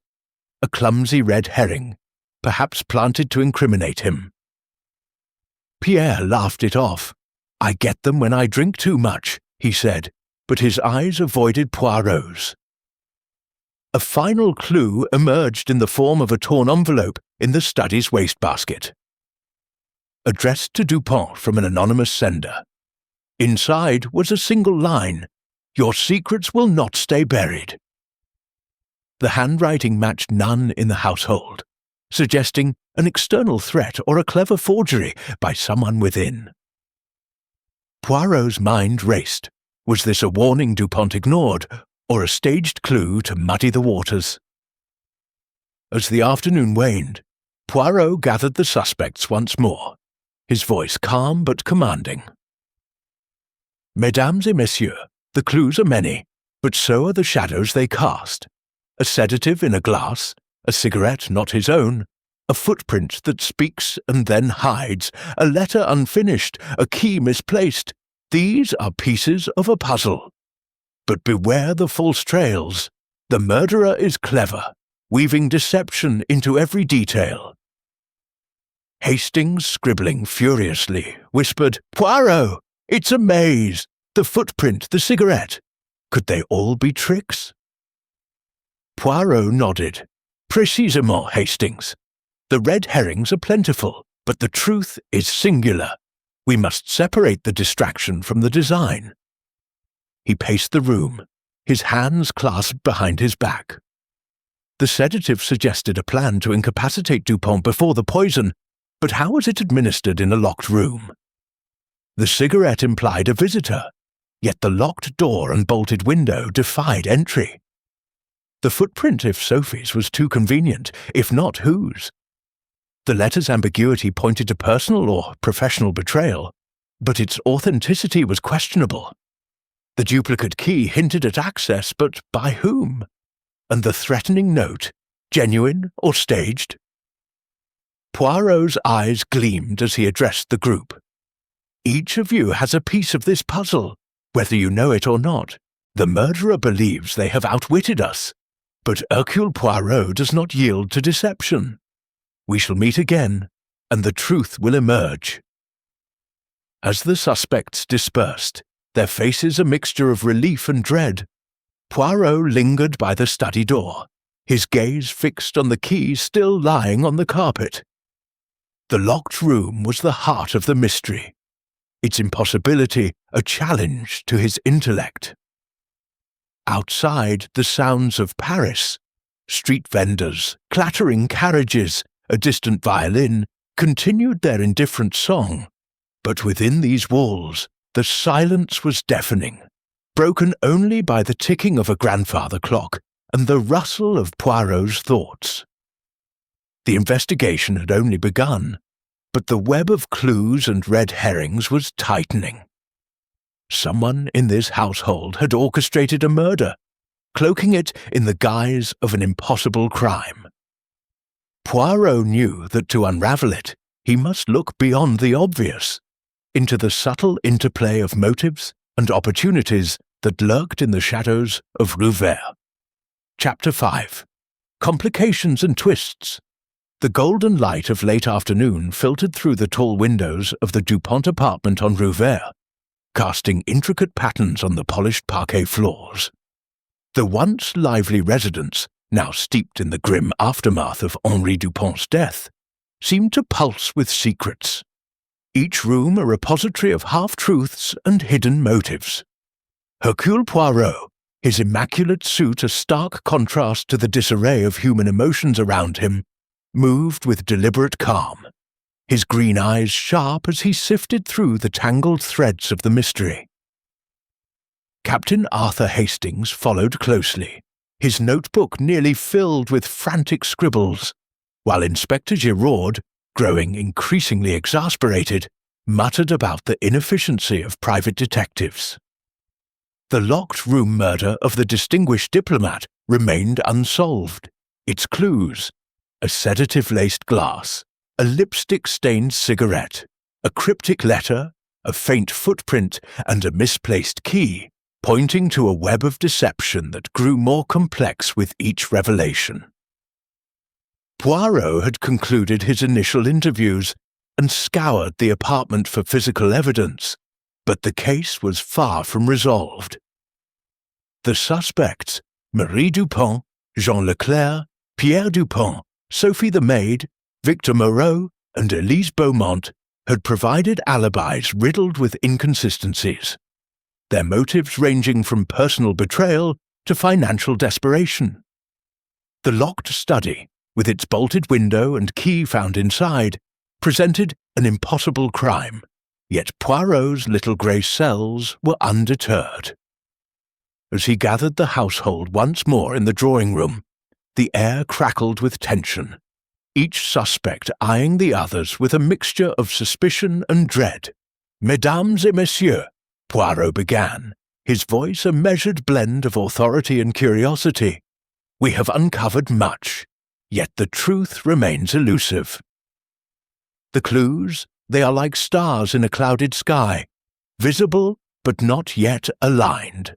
A clumsy red herring, perhaps planted to incriminate him. Pierre laughed it off. "I get them when I drink too much," he said, but his eyes avoided Poirot's. A final clue emerged in the form of a torn envelope in the study's wastebasket. Addressed to Dupont from an anonymous sender. Inside was a single line, "Your secrets will not stay buried." The handwriting matched none in the household, suggesting an external threat or a clever forgery by someone within. Poirot's mind raced. Was this a warning Dupont ignored, or a staged clue to muddy the waters? As the afternoon waned, Poirot gathered the suspects once more, his voice calm but commanding. "Mesdames et messieurs, the clues are many, but so are the shadows they cast. A sedative in a glass, a cigarette not his own, a footprint that speaks and then hides, a letter unfinished, a key misplaced. These are pieces of a puzzle. But beware the false trails. The murderer is clever, weaving deception into every detail." Hastings, scribbling furiously, whispered, "Poirot! It's a maze! The footprint, the cigarette. Could they all be tricks?" Poirot nodded. "Précisément, Hastings. The red herrings are plentiful, but the truth is singular. We must separate the distraction from the design." He paced the room, his hands clasped behind his back. The sedative suggested a plan to incapacitate Dupont before the poison, but how was it administered in a locked room? The cigarette implied a visitor, yet the locked door and bolted window defied entry. The footprint, if Sophie's, was too convenient, if not whose. The letter's ambiguity pointed to personal or professional betrayal, but its authenticity was questionable. The duplicate key hinted at access, but by whom? And the threatening note, genuine or staged? Poirot's eyes gleamed as he addressed the group. "Each of you has a piece of this puzzle, whether you know it or not. The murderer believes they have outwitted us, but Hercule Poirot does not yield to deception. We shall meet again, and the truth will emerge." As the suspects dispersed, their faces a mixture of relief and dread, Poirot lingered by the study door, his gaze fixed on the key still lying on the carpet. The locked room was the heart of the mystery, its impossibility a challenge to his intellect. Outside, the sounds of Paris, street vendors, clattering carriages, a distant violin, continued their indifferent song, but within these walls the silence was deafening, broken only by the ticking of a grandfather clock and the rustle of Poirot's thoughts. The investigation had only begun, but the web of clues and red herrings was tightening. Someone in this household had orchestrated a murder, cloaking it in the guise of an impossible crime. Poirot knew that to unravel it, he must look beyond the obvious, into the subtle interplay of motives and opportunities that lurked in the shadows of Rue Vert. Chapter 5. Complications and Twists. The golden light of late afternoon filtered through the tall windows of the Dupont apartment on Rue Vert, casting intricate patterns on the polished parquet floors. The once lively residence, now steeped in the grim aftermath of Henri Dupont's death, seemed to pulse with secrets, each room a repository of half-truths and hidden motives. Hercule Poirot, his immaculate suit a stark contrast to the disarray of human emotions around him, moved with deliberate calm, his green eyes sharp as he sifted through the tangled threads of the mystery. Captain Arthur Hastings followed closely, his notebook nearly filled with frantic scribbles, while Inspector Giraud, growing increasingly exasperated, muttered about the inefficiency of private detectives. The locked room murder of the distinguished diplomat remained unsolved, its clues, a sedative-laced glass, a lipstick-stained cigarette, a cryptic letter, a faint footprint, and a misplaced key, pointing to a web of deception that grew more complex with each revelation. Poirot had concluded his initial interviews and scoured the apartment for physical evidence, but the case was far from resolved. The suspects, Marie Dupont, Jean Leclerc, Pierre Dupont, Sophie the maid, Victor Moreau, and Elise Beaumont, had provided alibis riddled with inconsistencies, their motives ranging from personal betrayal to financial desperation. The locked study, with its bolted window and key found inside, presented an impossible crime, yet Poirot's little grey cells were undeterred. As he gathered the household once more in the drawing-room, the air crackled with tension, each suspect eyeing the others with a mixture of suspicion and dread. "Mesdames et messieurs," Poirot began, his voice a measured blend of authority and curiosity, "we have uncovered much, yet the truth remains elusive. The clues, they are like stars in a clouded sky, visible but not yet aligned.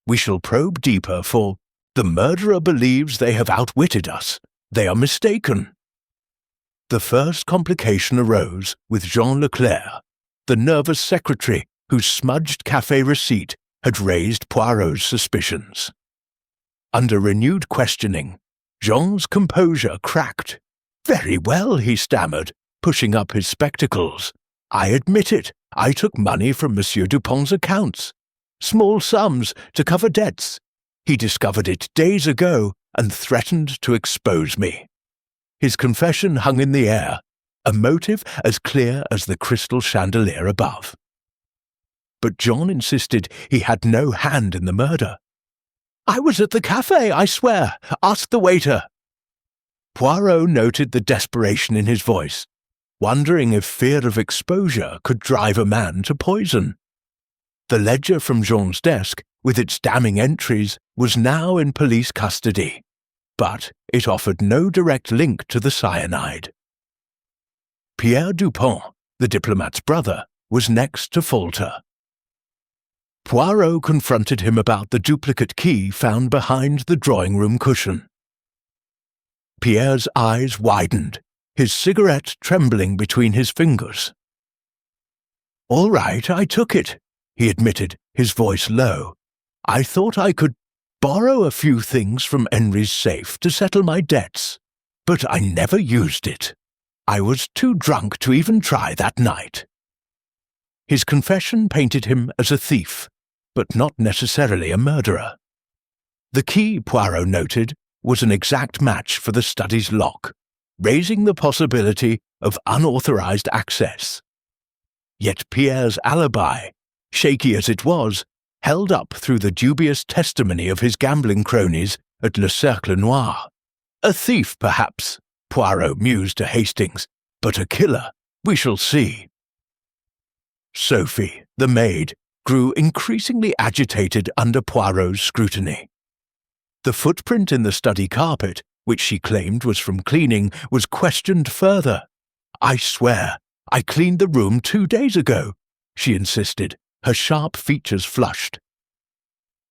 We shall probe deeper, for the murderer believes they have outwitted us. They are mistaken." The first complication arose with Jean Leclerc, the nervous secretary whose smudged café receipt had raised Poirot's suspicions. Under renewed questioning, Jean's composure cracked. "Very well," he stammered, pushing up his spectacles. "I admit it. I took money from Monsieur Dupont's accounts. Small sums to cover debts. He discovered it days ago and threatened to expose me." His confession hung in the air, a motive as clear as the crystal chandelier above. But John insisted he had no hand in the murder. "I was at the café, I swear. Ask the waiter." Poirot noted the desperation in his voice, wondering if fear of exposure could drive a man to poison. The ledger from Jean's desk, with its damning entries, was now in police custody, but it offered no direct link to the cyanide. Pierre Dupont, the diplomat's brother, was next to falter. Poirot confronted him about the duplicate key found behind the drawing-room cushion. Pierre's eyes widened, his cigarette trembling between his fingers. "All right, I took it," he admitted, his voice low. "I thought I could borrow a few things from Henry's safe to settle my debts, but I never used it. I was too drunk to even try that night." His confession painted him as a thief, but not necessarily a murderer. The key, Poirot noted, was an exact match for the study's lock, raising the possibility of unauthorized access. Yet Pierre's alibi, shaky as it was, held up through the dubious testimony of his gambling cronies at Le Cercle Noir. A thief, perhaps, Poirot mused to Hastings, but a killer, we shall see. Sophie, the maid, grew increasingly agitated under Poirot's scrutiny. The footprint in the study carpet, which she claimed was from cleaning, was questioned further. "I swear, I cleaned the room 2 days ago," she insisted, her sharp features flushed.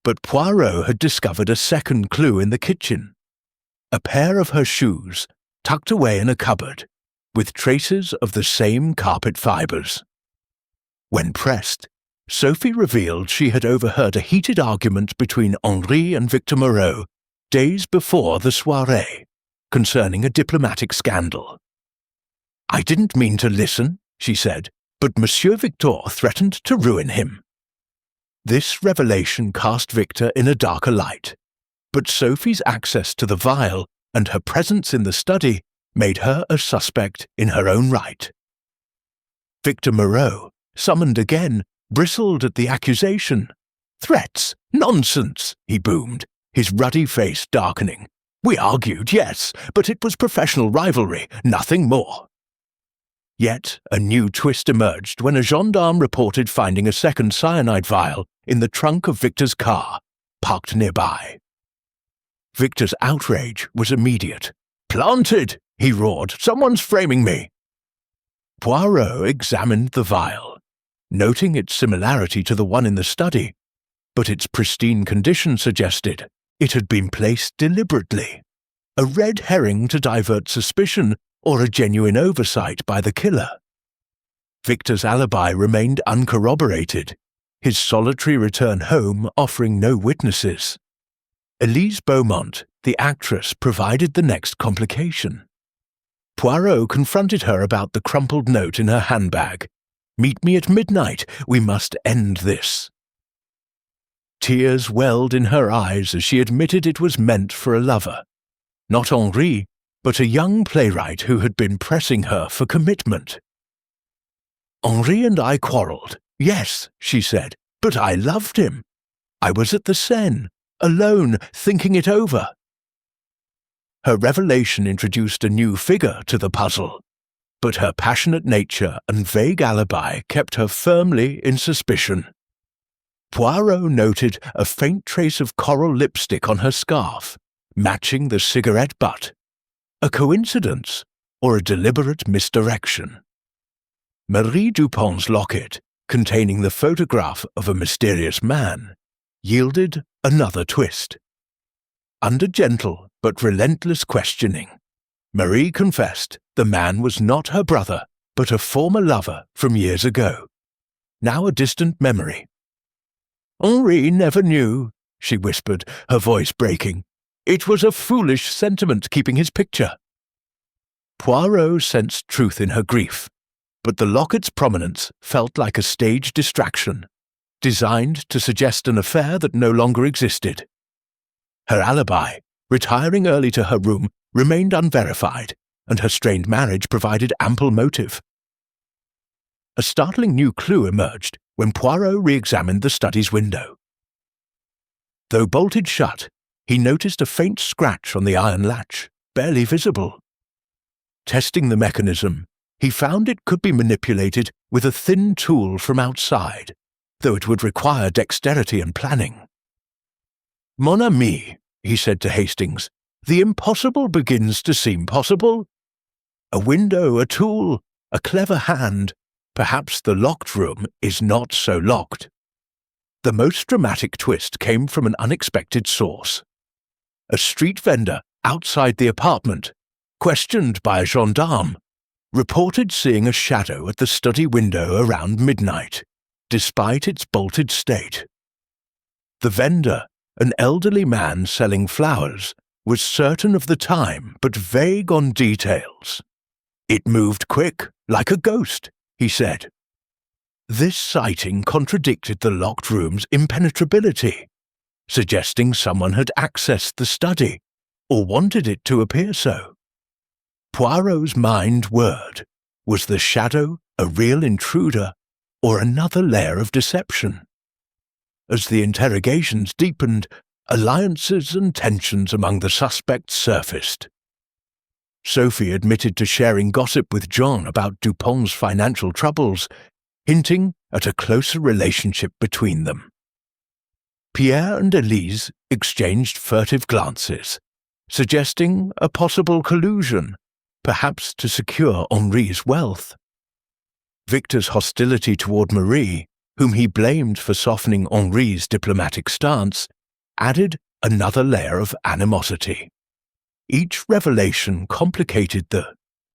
But Poirot had discovered a second clue in the kitchen. A pair of her shoes, tucked away in a cupboard, with traces of the same carpet fibres. When pressed, Sophie revealed she had overheard a heated argument between Henri and Victor Moreau days before the soirée, concerning a diplomatic scandal. "I didn't mean to listen," she said, "but Monsieur Victor threatened to ruin him." This revelation cast Victor in a darker light, but Sophie's access to the vial and her presence in the study made her a suspect in her own right. Victor Moreau, summoned again, bristled at the accusation. "Threats! Nonsense!" he boomed, his ruddy face darkening. "We argued, yes, but it was professional rivalry, nothing more." Yet a new twist emerged when a gendarme reported finding a second cyanide vial in the trunk of Victor's car, parked nearby. Victor's outrage was immediate. "Planted!" he roared. "Someone's framing me!" Poirot examined the vial, noting its similarity to the one in the study, but its pristine condition suggested it had been placed deliberately, a red herring to divert suspicion or a genuine oversight by the killer. Victor's alibi remained uncorroborated, his solitary return home offering no witnesses. Elise Beaumont, the actress, provided the next complication. Poirot confronted her about the crumpled note in her handbag. "Meet me at midnight. We must end this." Tears welled in her eyes as she admitted it was meant for a lover. Not Henri, but a young playwright who had been pressing her for commitment. "Henri and I quarrelled, yes," she said, "but I loved him. I was at the Seine, alone, thinking it over." Her revelation introduced a new figure to the puzzle, but her passionate nature and vague alibi kept her firmly in suspicion. Poirot noted a faint trace of coral lipstick on her scarf, matching the cigarette butt. A coincidence or a deliberate misdirection? Marie Dupont's locket, containing the photograph of a mysterious man, yielded another twist. Under gentle but relentless questioning, Marie confessed the man was not her brother, but a former lover from years ago, now a distant memory. "Henri never knew," she whispered, her voice breaking. "It was a foolish sentiment keeping his picture." Poirot sensed truth in her grief, but the locket's prominence felt like a stage distraction, designed to suggest an affair that no longer existed. Her alibi, retiring early to her room, remained unverified, and her strained marriage provided ample motive. A startling new clue emerged when Poirot re-examined the study's window. Though bolted shut, he noticed a faint scratch on the iron latch, barely visible. Testing the mechanism, he found it could be manipulated with a thin tool from outside, though it would require dexterity and planning. "Mon ami," he said to Hastings, "the impossible begins to seem possible. A window, a tool, a clever hand. Perhaps the locked room is not so locked." The most dramatic twist came from an unexpected source. A street vendor outside the apartment, questioned by a gendarme, reported seeing a shadow at the study window around midnight, despite its bolted state. The vendor, an elderly man selling flowers, was certain of the time but vague on details. "It moved quick, like a ghost," he said. This sighting contradicted the locked room's impenetrability, suggesting someone had accessed the study, or wanted it to appear so. Poirot's mind-word: was the shadow a real intruder, or another layer of deception? As the interrogations deepened, alliances and tensions among the suspects surfaced. Sophie admitted to sharing gossip with John about Dupont's financial troubles, hinting at a closer relationship between them. Pierre and Elise exchanged furtive glances, suggesting a possible collusion, perhaps to secure Henri's wealth. Victor's hostility toward Marie, whom he blamed for softening Henri's diplomatic stance, added another layer of animosity. Each revelation complicated the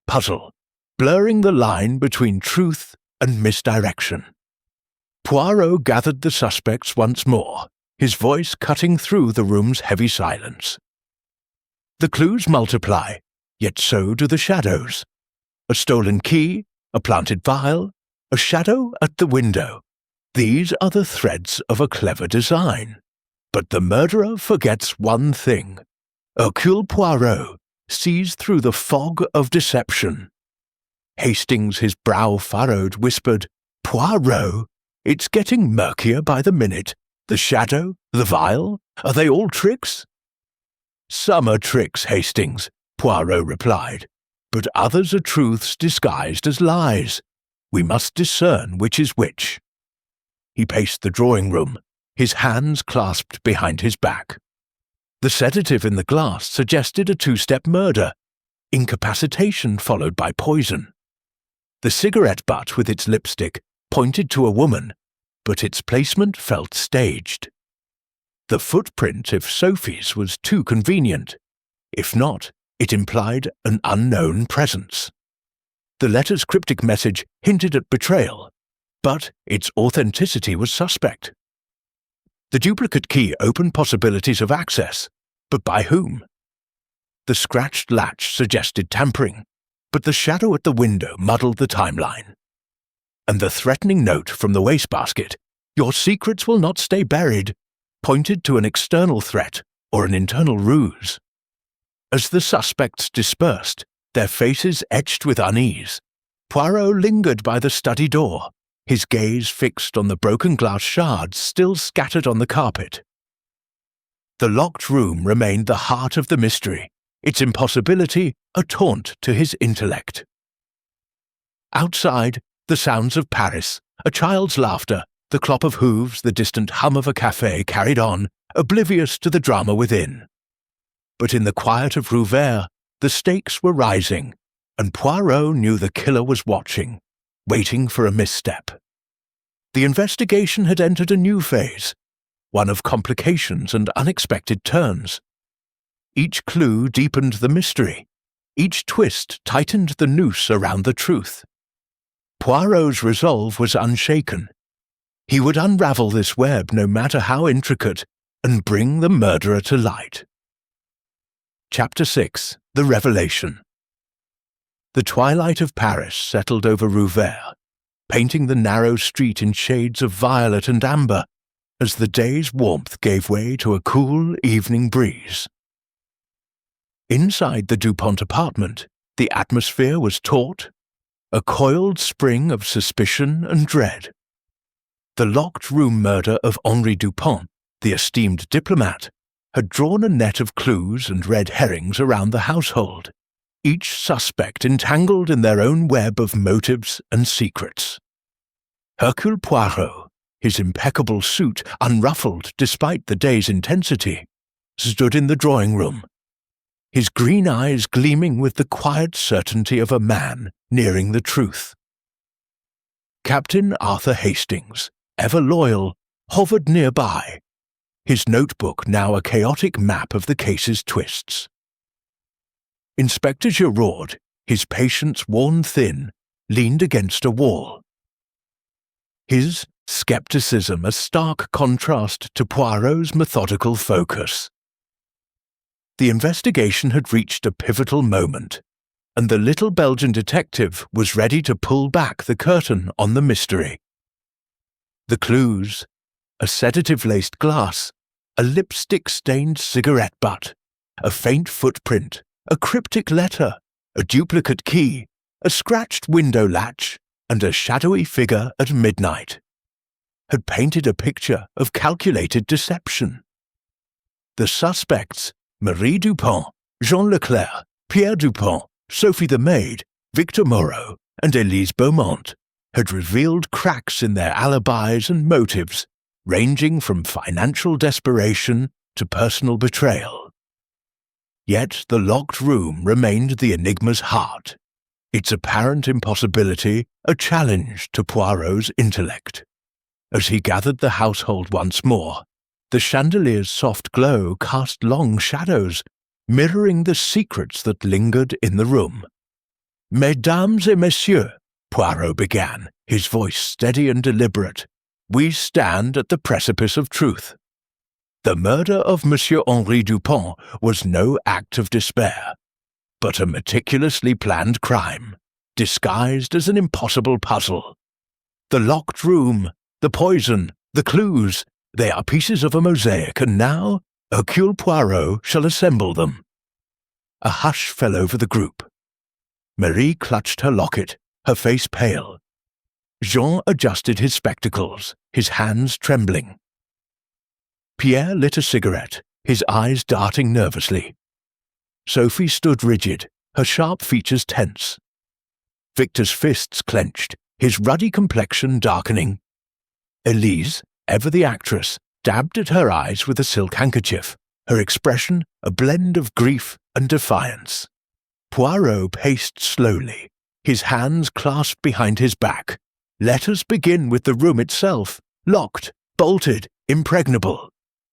puzzle, blurring the line between truth and misdirection. Poirot gathered the suspects once more, his voice cutting through the room's heavy silence. The clues multiply, yet so do the shadows. A stolen key, a planted vial, a shadow at the window. These are the threads of a clever design. But the murderer forgets one thing. Hercule Poirot sees through the fog of deception. Hastings, his brow furrowed, whispered, "Poirot, it's getting murkier by the minute. The shadow, the vial, are they all tricks?" "Some are tricks, Hastings," Poirot replied, "but others are truths disguised as lies. We must discern which is which." He paced the drawing room, his hands clasped behind his back. The sedative in the glass suggested a two-step murder, incapacitation followed by poison. The cigarette butt with its lipstick pointed to a woman, but its placement felt staged. The footprint, if Sophie's, was too convenient. If not, it implied an unknown presence. The letter's cryptic message hinted at betrayal, but its authenticity was suspect. The duplicate key opened possibilities of access, but by whom? The scratched latch suggested tampering, but the shadow at the window muddled the timeline. And the threatening note from the wastebasket, "Your secrets will not stay buried," pointed to an external threat or an internal ruse. As the suspects dispersed, their faces etched with unease, Poirot lingered by the study door, his gaze fixed on the broken glass shards still scattered on the carpet. The locked room remained the heart of the mystery, its impossibility a taunt to his intellect. Outside, the sounds of Paris, a child's laughter, the clop of hooves, the distant hum of a café carried on, oblivious to the drama within. But in the quiet of Rue Vert, the stakes were rising, and Poirot knew the killer was watching, waiting for a misstep. The investigation had entered a new phase, one of complications and unexpected turns. Each clue deepened the mystery, each twist tightened the noose around the truth. Poirot's resolve was unshaken. He would unravel this web, no matter how intricate, and bring the murderer to light. Chapter 6. The Revelation. The twilight of Paris settled over Rue Vert, painting the narrow street in shades of violet and amber, as the day's warmth gave way to a cool evening breeze. Inside the Dupont apartment, the atmosphere was taut, a coiled spring of suspicion and dread. The locked-room murder of Henri Dupont, the esteemed diplomat, had drawn a net of clues and red herrings around the household, each suspect entangled in their own web of motives and secrets. Hercule Poirot, his impeccable suit unruffled despite the day's intensity, stood in the drawing-room, his green eyes gleaming with the quiet certainty of a man nearing the truth. Captain Arthur Hastings, ever loyal, hovered nearby, his notebook now a chaotic map of the case's twists. Inspector Giraud, his patience worn thin, leaned against a wall. His skepticism a stark contrast to Poirot's methodical focus. The investigation had reached a pivotal moment, and the little Belgian detective was ready to pull back the curtain on the mystery. The clues: a sedative-laced glass, a lipstick-stained cigarette butt, a faint footprint, a cryptic letter, a duplicate key, a scratched window latch, and a shadowy figure at midnight. had painted a picture of calculated deception. The suspects, Marie Dupont, Jean Leclerc, Pierre Dupont, Sophie the maid, Victor Moreau, and Elise Beaumont, had revealed cracks in their alibis and motives, ranging from financial desperation to personal betrayal. Yet the locked room remained the enigma's heart, its apparent impossibility a challenge to Poirot's intellect. As he gathered the household once more, the chandelier's soft glow cast long shadows, mirroring the secrets that lingered in the room. "Mesdames et messieurs," Poirot began, his voice steady and deliberate, "we stand at the precipice of truth. The murder of Monsieur Henri Dupont was no act of despair, but a meticulously planned crime, disguised as an impossible puzzle. The locked room, the poison, the clues, they are pieces of a mosaic, and now Hercule Poirot shall assemble them." A hush fell over the group. Marie clutched her locket, her face pale. Jean adjusted his spectacles, his hands trembling. Pierre lit a cigarette, his eyes darting nervously. Sophie stood rigid, her sharp features tense. Victor's fists clenched, his ruddy complexion darkening. Elise, ever the actress, dabbed at her eyes with a silk handkerchief, her expression a blend of grief and defiance. Poirot paced slowly, his hands clasped behind his back. Let us begin with the room itself, locked, bolted, impregnable.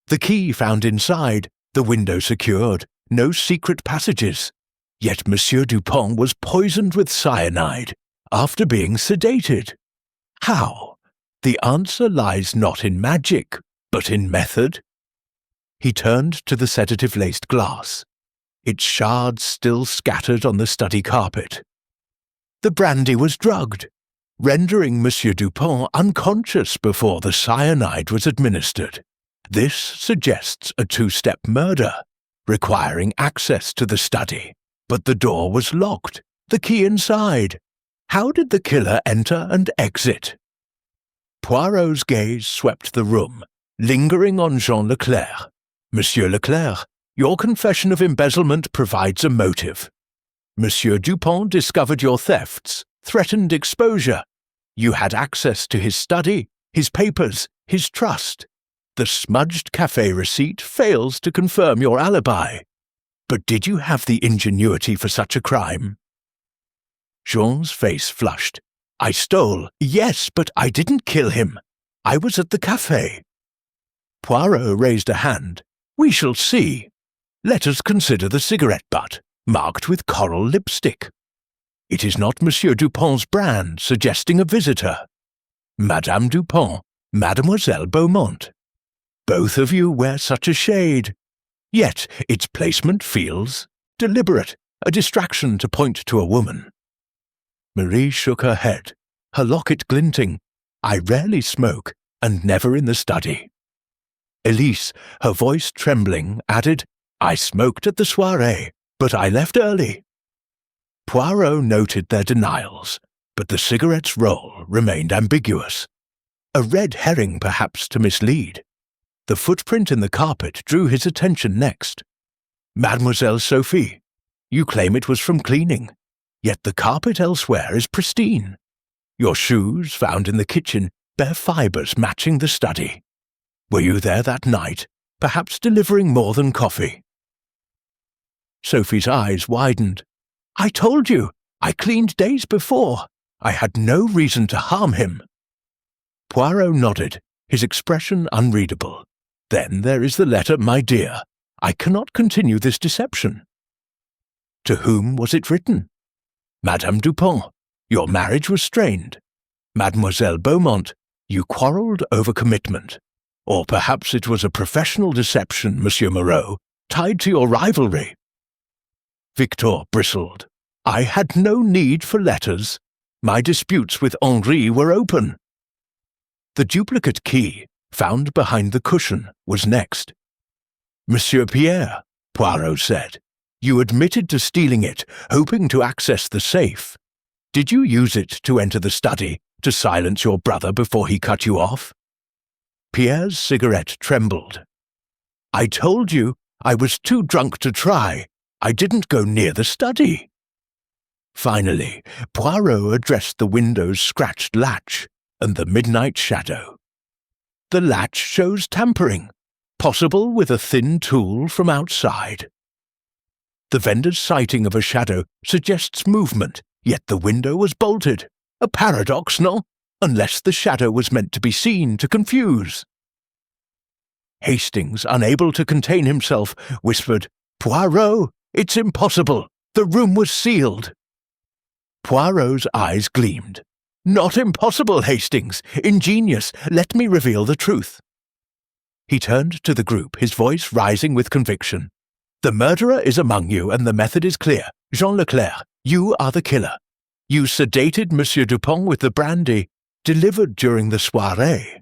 The key found inside, the window secured, no secret passages. Yet Monsieur Dupont was poisoned with cyanide after being sedated. How? The answer lies not in magic, but in method. He turned to the sedative-laced glass, its shards still scattered on the study carpet. The brandy was drugged, rendering Monsieur Dupont unconscious before the cyanide was administered. This suggests a two-step murder, requiring access to the study. But the door was locked, the key inside. How did the killer enter and exit? Poirot's gaze swept the room, lingering on Jean Leclerc. "Monsieur Leclerc, your confession of embezzlement provides a motive. Monsieur Dupont discovered your thefts, threatened exposure. You had access to his study, his papers, his trust. The smudged café receipt fails to confirm your alibi. But did you have the ingenuity for such a crime?" Jean's face flushed. "I stole, yes, but I didn't kill him. I was at the café." Poirot raised a hand. "We shall see. Let us consider the cigarette butt, marked with coral lipstick. It is not Monsieur Dupont's brand, suggesting a visitor. Madame Dupont, Mademoiselle Beaumont. Both of you wear such a shade. Yet its placement feels deliberate, a distraction to point to a woman." Marie shook her head, her locket glinting. "I rarely smoke, and never in the study." Elise, her voice trembling, added, "I smoked at the soirée, but I left early." Poirot noted their denials, but the cigarette's role remained ambiguous. A red herring, perhaps, to mislead. The footprint in the carpet drew his attention next. "Mademoiselle Sophie, you claim it was from cleaning, yet the carpet elsewhere is pristine. Your shoes, found in the kitchen, bear fibres matching the study. Were you there that night, perhaps delivering more than coffee?" Sophie's eyes widened. "I told you, I cleaned days before. I had no reason to harm him." Poirot nodded, his expression unreadable. "Then there is the letter, my dear. I cannot continue this deception." "To whom was it written?" "Madame Dupont, your marriage was strained. Mademoiselle Beaumont, you quarrelled over commitment. Or perhaps it was a professional deception, Monsieur Moreau, tied to your rivalry." Victor bristled. "I had no need for letters. My disputes with Henri were open." The duplicate key, found behind the cushion, was next. "Monsieur Pierre," Poirot said, "you admitted to stealing it, hoping to access the safe. Did you use it to enter the study, to silence your brother before he cut you off?" Pierre's cigarette trembled. "I told you I was too drunk to try. I didn't go near the study." Finally, Poirot addressed the window's scratched latch and the midnight shadow. "The latch shows tampering, possible with a thin tool from outside. The vendor's sighting of a shadow suggests movement, yet the window was bolted. A paradox, no? Unless the shadow was meant to be seen to confuse." Hastings, unable to contain himself, whispered, "Poirot, it's impossible. The room was sealed." Poirot's eyes gleamed. "Not impossible, Hastings. Ingenious. Let me reveal the truth." He turned to the group, his voice rising with conviction. "The murderer is among you, and the method is clear. Jean Leclerc, you are the killer. You sedated Monsieur Dupont with the brandy, delivered during the soirée.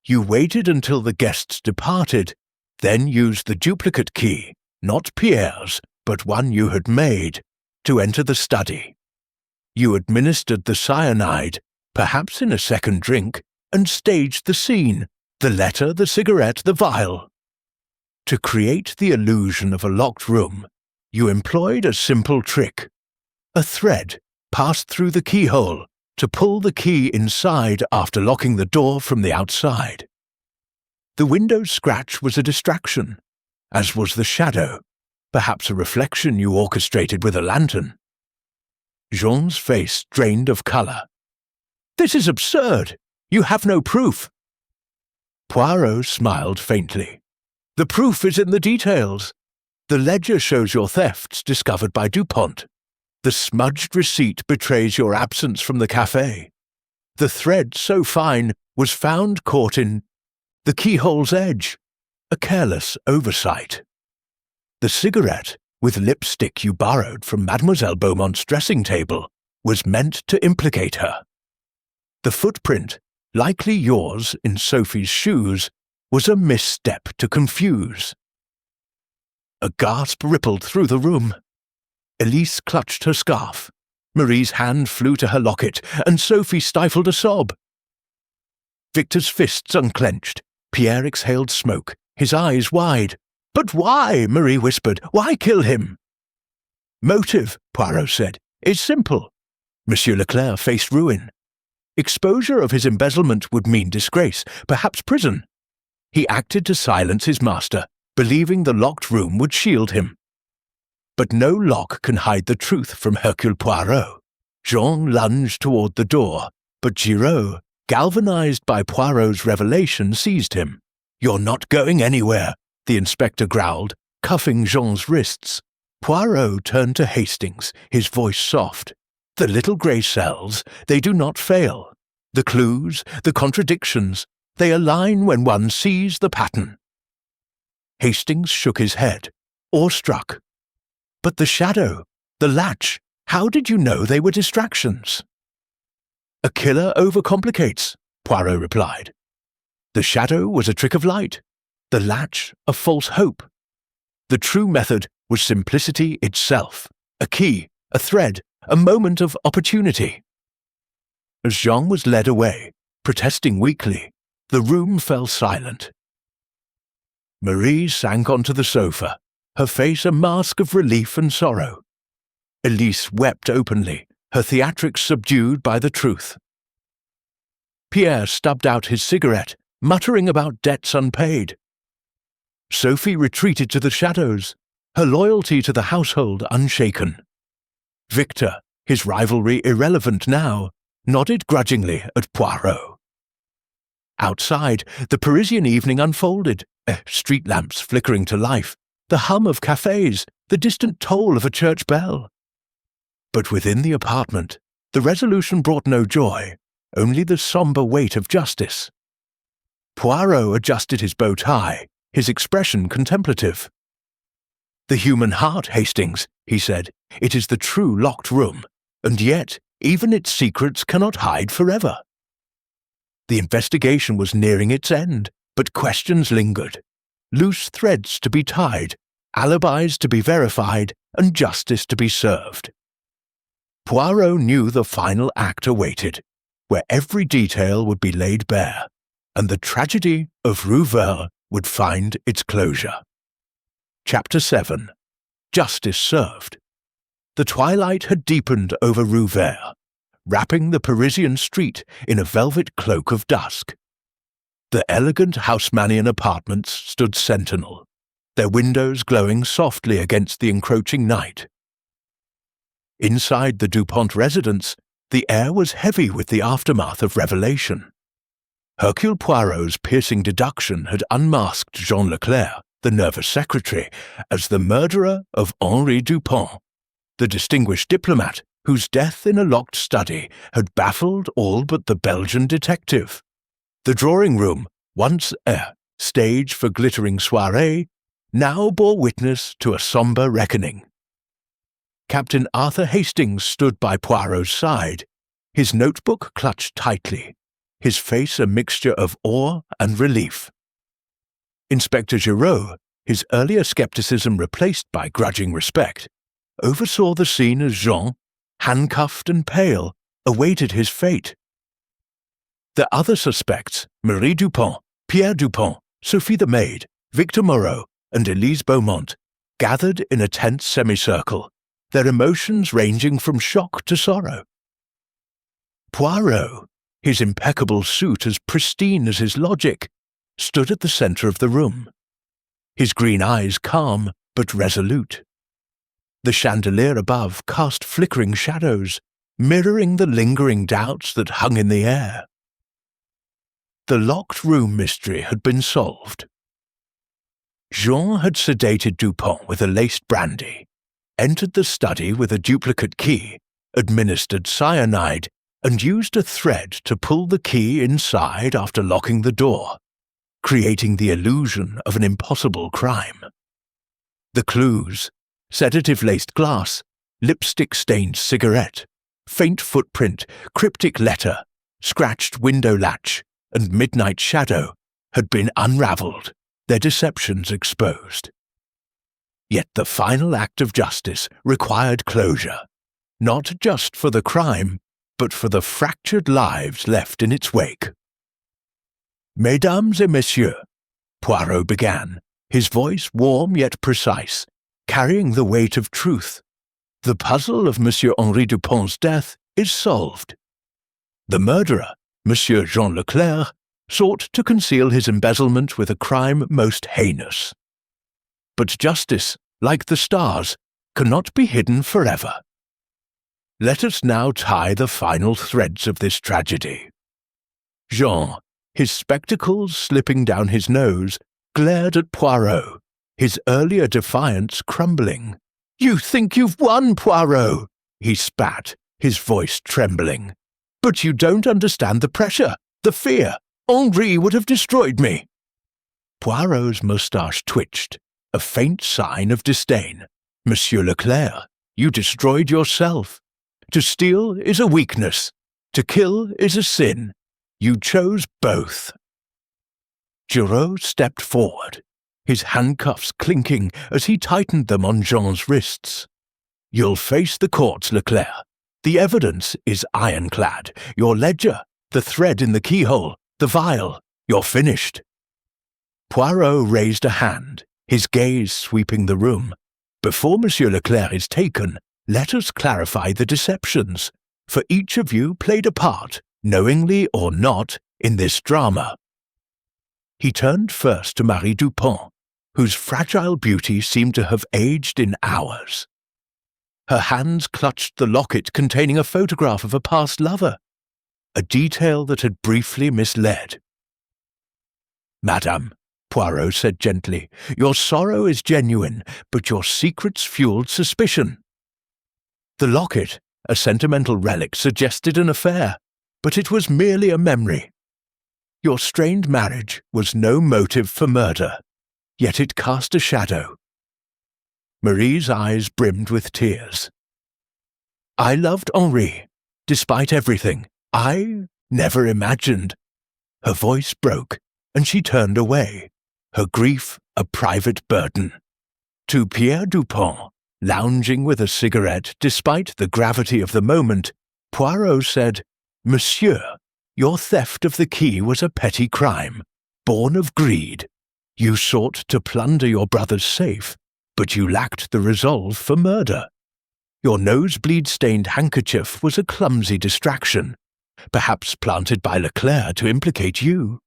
You waited until the guests departed, then used the duplicate key, not Pierre's, but one you had made, to enter the study. You administered the cyanide, perhaps in a second drink, and staged the scene, the letter, the cigarette, the vial. To create the illusion of a locked room, you employed a simple trick. A thread passed through the keyhole to pull the key inside after locking the door from the outside. The window's scratch was a distraction, as was the shadow, perhaps a reflection you orchestrated with a lantern." Jean's face drained of colour. "This is absurd. You have no proof." Poirot smiled faintly. "The proof is in the details. The ledger shows your thefts discovered by Dupont. The smudged receipt betrays your absence from the café. The thread so fine was found caught in the keyhole's edge, a careless oversight. The cigarette, with lipstick you borrowed from Mademoiselle Beaumont's dressing table, was meant to implicate her. The footprint, likely yours in Sophie's shoes, was a misstep to confuse." A gasp rippled through the room. Elise clutched her scarf. Marie's hand flew to her locket, and Sophie stifled a sob. Victor's fists unclenched. Pierre exhaled smoke, his eyes wide. "But why?" Marie whispered. "Why kill him?" "Motive," Poirot said, "is simple. Monsieur Leclerc faced ruin. Exposure of his embezzlement would mean disgrace, perhaps prison. He acted to silence his master, believing the locked room would shield him. But no lock can hide the truth from Hercule Poirot. Jean lunged toward the door, but Giraud, galvanized by Poirot's revelation, seized him. "You're not going anywhere," the inspector growled, cuffing Jean's wrists. Poirot turned to Hastings, his voice soft. "The little grey cells, they do not fail. The clues, the contradictions, they align when one sees the pattern." Hastings shook his head, awestruck. "But the shadow, the latch, how did you know they were distractions?" "A killer overcomplicates," Poirot replied. "The shadow was a trick of light, the latch a false hope. The true method was simplicity itself, a key, a thread, a moment of opportunity." As Jean was led away, protesting weakly, the room fell silent. Marie sank onto the sofa, her face a mask of relief and sorrow. Elise wept openly, her theatrics subdued by the truth. Pierre stubbed out his cigarette, muttering about debts unpaid. Sophie retreated to the shadows, her loyalty to the household unshaken. Victor, his rivalry irrelevant now, nodded grudgingly at Poirot. Outside, the Parisian evening unfolded, street lamps flickering to life, the hum of cafes, the distant toll of a church bell. But within the apartment, the resolution brought no joy, only the sombre weight of justice. Poirot adjusted his bow tie, his expression contemplative. "The human heart, Hastings," he said, "it is the true locked room, and yet even its secrets cannot hide forever." The investigation was nearing its end, but questions lingered. Loose threads to be tied, alibis to be verified, and justice to be served. Poirot knew the final act awaited, where every detail would be laid bare, and the tragedy of Rue Vert would find its closure. Chapter 7. Justice Served. The twilight had deepened over Rue Vert, wrapping the Parisian street in a velvet cloak of dusk. The elegant Haussmannian apartments stood sentinel, their windows glowing softly against the encroaching night. Inside the Dupont residence, the air was heavy with the aftermath of revelation. Hercule Poirot's piercing deduction had unmasked Jean Leclerc, the nervous secretary, as the murderer of Henri Dupont, the distinguished diplomat whose death in a locked study had baffled all but the Belgian detective. The drawing-room, once a stage for glittering soirée, now bore witness to a sombre reckoning. Captain Arthur Hastings stood by Poirot's side, his notebook clutched tightly, his face a mixture of awe and relief. Inspector Giraud, his earlier skepticism replaced by grudging respect, oversaw the scene as Jean, handcuffed and pale, awaited his fate. The other suspects, Marie Dupont, Pierre Dupont, Sophie the maid, Victor Moreau, and Elise Beaumont, gathered in a tense semicircle, their emotions ranging from shock to sorrow. Poirot, his impeccable suit as pristine as his logic, stood at the centre of the room, his green eyes calm but resolute. The chandelier above cast flickering shadows, mirroring the lingering doubts that hung in the air. The locked room mystery had been solved. Jean had sedated Dupont with a laced brandy, entered the study with a duplicate key, administered cyanide, and used a thread to pull the key inside after locking the door, creating the illusion of an impossible crime. The clues: sedative-laced glass, lipstick-stained cigarette, faint footprint, cryptic letter, scratched window latch, and midnight shadow, had been unravelled, their deceptions exposed. Yet the final act of justice required closure, not just for the crime, but for the fractured lives left in its wake. Mesdames et messieurs, Poirot began, his voice warm yet precise, carrying the weight of truth. The puzzle of Monsieur Henri Dupont's death is solved. The murderer, Monsieur Jean Leclerc, sought to conceal his embezzlement with a crime most heinous. But justice, like the stars, cannot be hidden forever. Let us now tie the final threads of this tragedy. Jean, his spectacles slipping down his nose, glared at Poirot, his earlier defiance crumbling. "You think you've won, Poirot," he spat, his voice trembling. "But you don't understand the pressure, the fear. Henri would have destroyed me." Poirot's moustache twitched, a faint sign of disdain. "Monsieur Leclerc, you destroyed yourself. To steal is a weakness. To kill is a sin. You chose both." Giraud stepped forward, his handcuffs clinking as he tightened them on Jean's wrists. "You'll face the courts, Leclerc. The evidence is ironclad. Your ledger, the thread in the keyhole, the vial. You're finished." Poirot raised a hand, his gaze sweeping the room. "Before Monsieur Leclerc is taken, let us clarify the deceptions, for each of you played a part, knowingly or not, in this drama." He turned first to Marie Dupont, whose fragile beauty seemed to have aged in hours. Her hands clutched the locket containing a photograph of a past lover, a detail that had briefly misled. "Madame," Poirot said gently, "your sorrow is genuine, but your secrets fueled suspicion." The locket, a sentimental relic, suggested an affair, but it was merely a memory. Your strained marriage was no motive for murder, yet it cast a shadow. Marie's eyes brimmed with tears. "I loved Henri, despite everything. I never imagined." Her voice broke, and she turned away, her grief a private burden. To Pierre Dupont, lounging with a cigarette despite the gravity of the moment, Poirot said, "Monsieur, Your theft of the key was a petty crime, born of greed. You sought to plunder your brother's safe, but you lacked the resolve for murder. Your nosebleed-stained handkerchief was a clumsy distraction, perhaps planted by Leclerc to implicate you.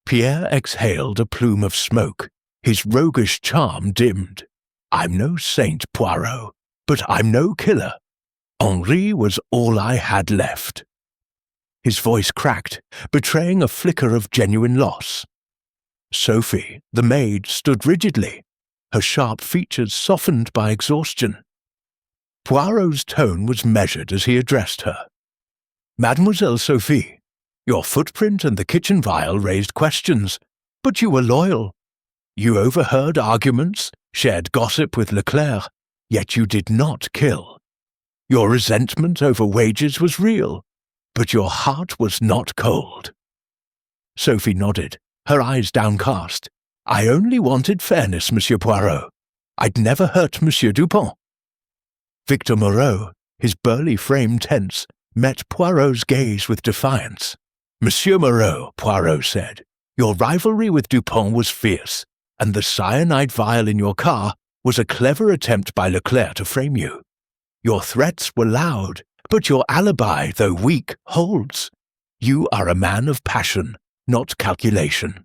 Pierre exhaled a plume of smoke, his roguish charm dimmed. I'm no saint, Poirot, but I'm no killer. Henri was all I had left. His voice cracked, betraying a flicker of genuine loss. Sophie, the maid, stood rigidly, her sharp features softened by exhaustion. Poirot's tone was measured as he addressed her. Mademoiselle Sophie, your footprint and the kitchen vial raised questions, but you were loyal. You overheard arguments, shared gossip with Leclerc, yet you did not kill. Your resentment over wages was real, but your heart was not cold. Sophie nodded, her eyes downcast. I only wanted fairness, Monsieur Poirot. I'd never hurt Monsieur Dupont. Victor Moreau, his burly frame tense, met Poirot's gaze with defiance. Monsieur Moreau, Poirot said, your rivalry with Dupont was fierce, and the cyanide vial in your car was a clever attempt by Leclerc to frame you. Your threats were loud, but your alibi, though weak, holds. You are a man of passion, not calculation.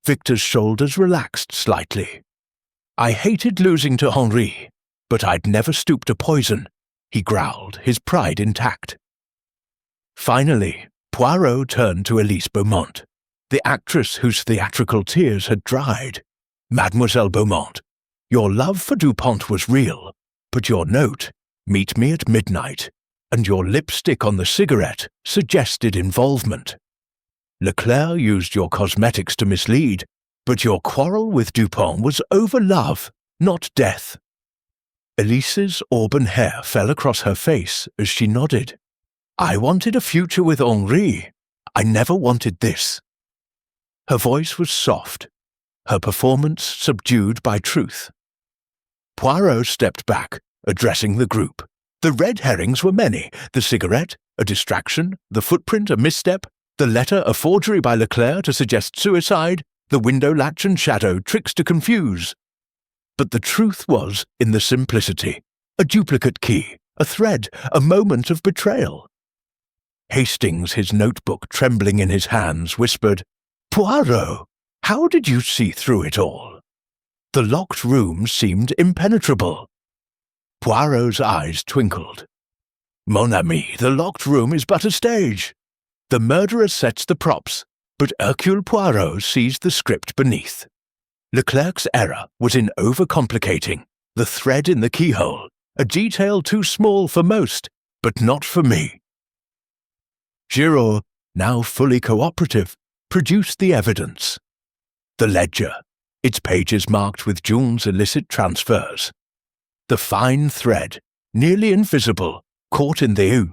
Victor's shoulders relaxed slightly. I hated losing to Henri, but I'd never stoop to poison, he growled, his pride intact. Finally, Poirot turned to Elise Beaumont, the actress whose theatrical tears had dried. Mademoiselle Beaumont, your love for Dupont was real, but your note, meet me at midnight, and your lipstick on the cigarette suggested involvement. Leclerc used your cosmetics to mislead, but your quarrel with Dupont was over love, not death. Elise's auburn hair fell across her face as she nodded. I wanted a future with Henri. I never wanted this. Her voice was soft, her performance subdued by truth. Poirot stepped back, addressing the group. The red herrings were many, the cigarette, a distraction, the footprint, a misstep, the letter, a forgery by Leclerc to suggest suicide, the window latch and shadow, tricks to confuse. But the truth was in the simplicity, a duplicate key, a thread, a moment of betrayal. Hastings, his notebook trembling in his hands, whispered, Poirot, how did you see through it all? The locked room seemed impenetrable. Poirot's eyes twinkled. Mon ami, the locked room is but a stage. The murderer sets the props, but Hercule Poirot sees the script beneath. Leclerc's error was in overcomplicating, the thread in the keyhole, a detail too small for most, but not for me. Giraud, now fully cooperative, produced the evidence. The ledger, its pages marked with June's illicit transfers. The fine thread, nearly invisible, caught in the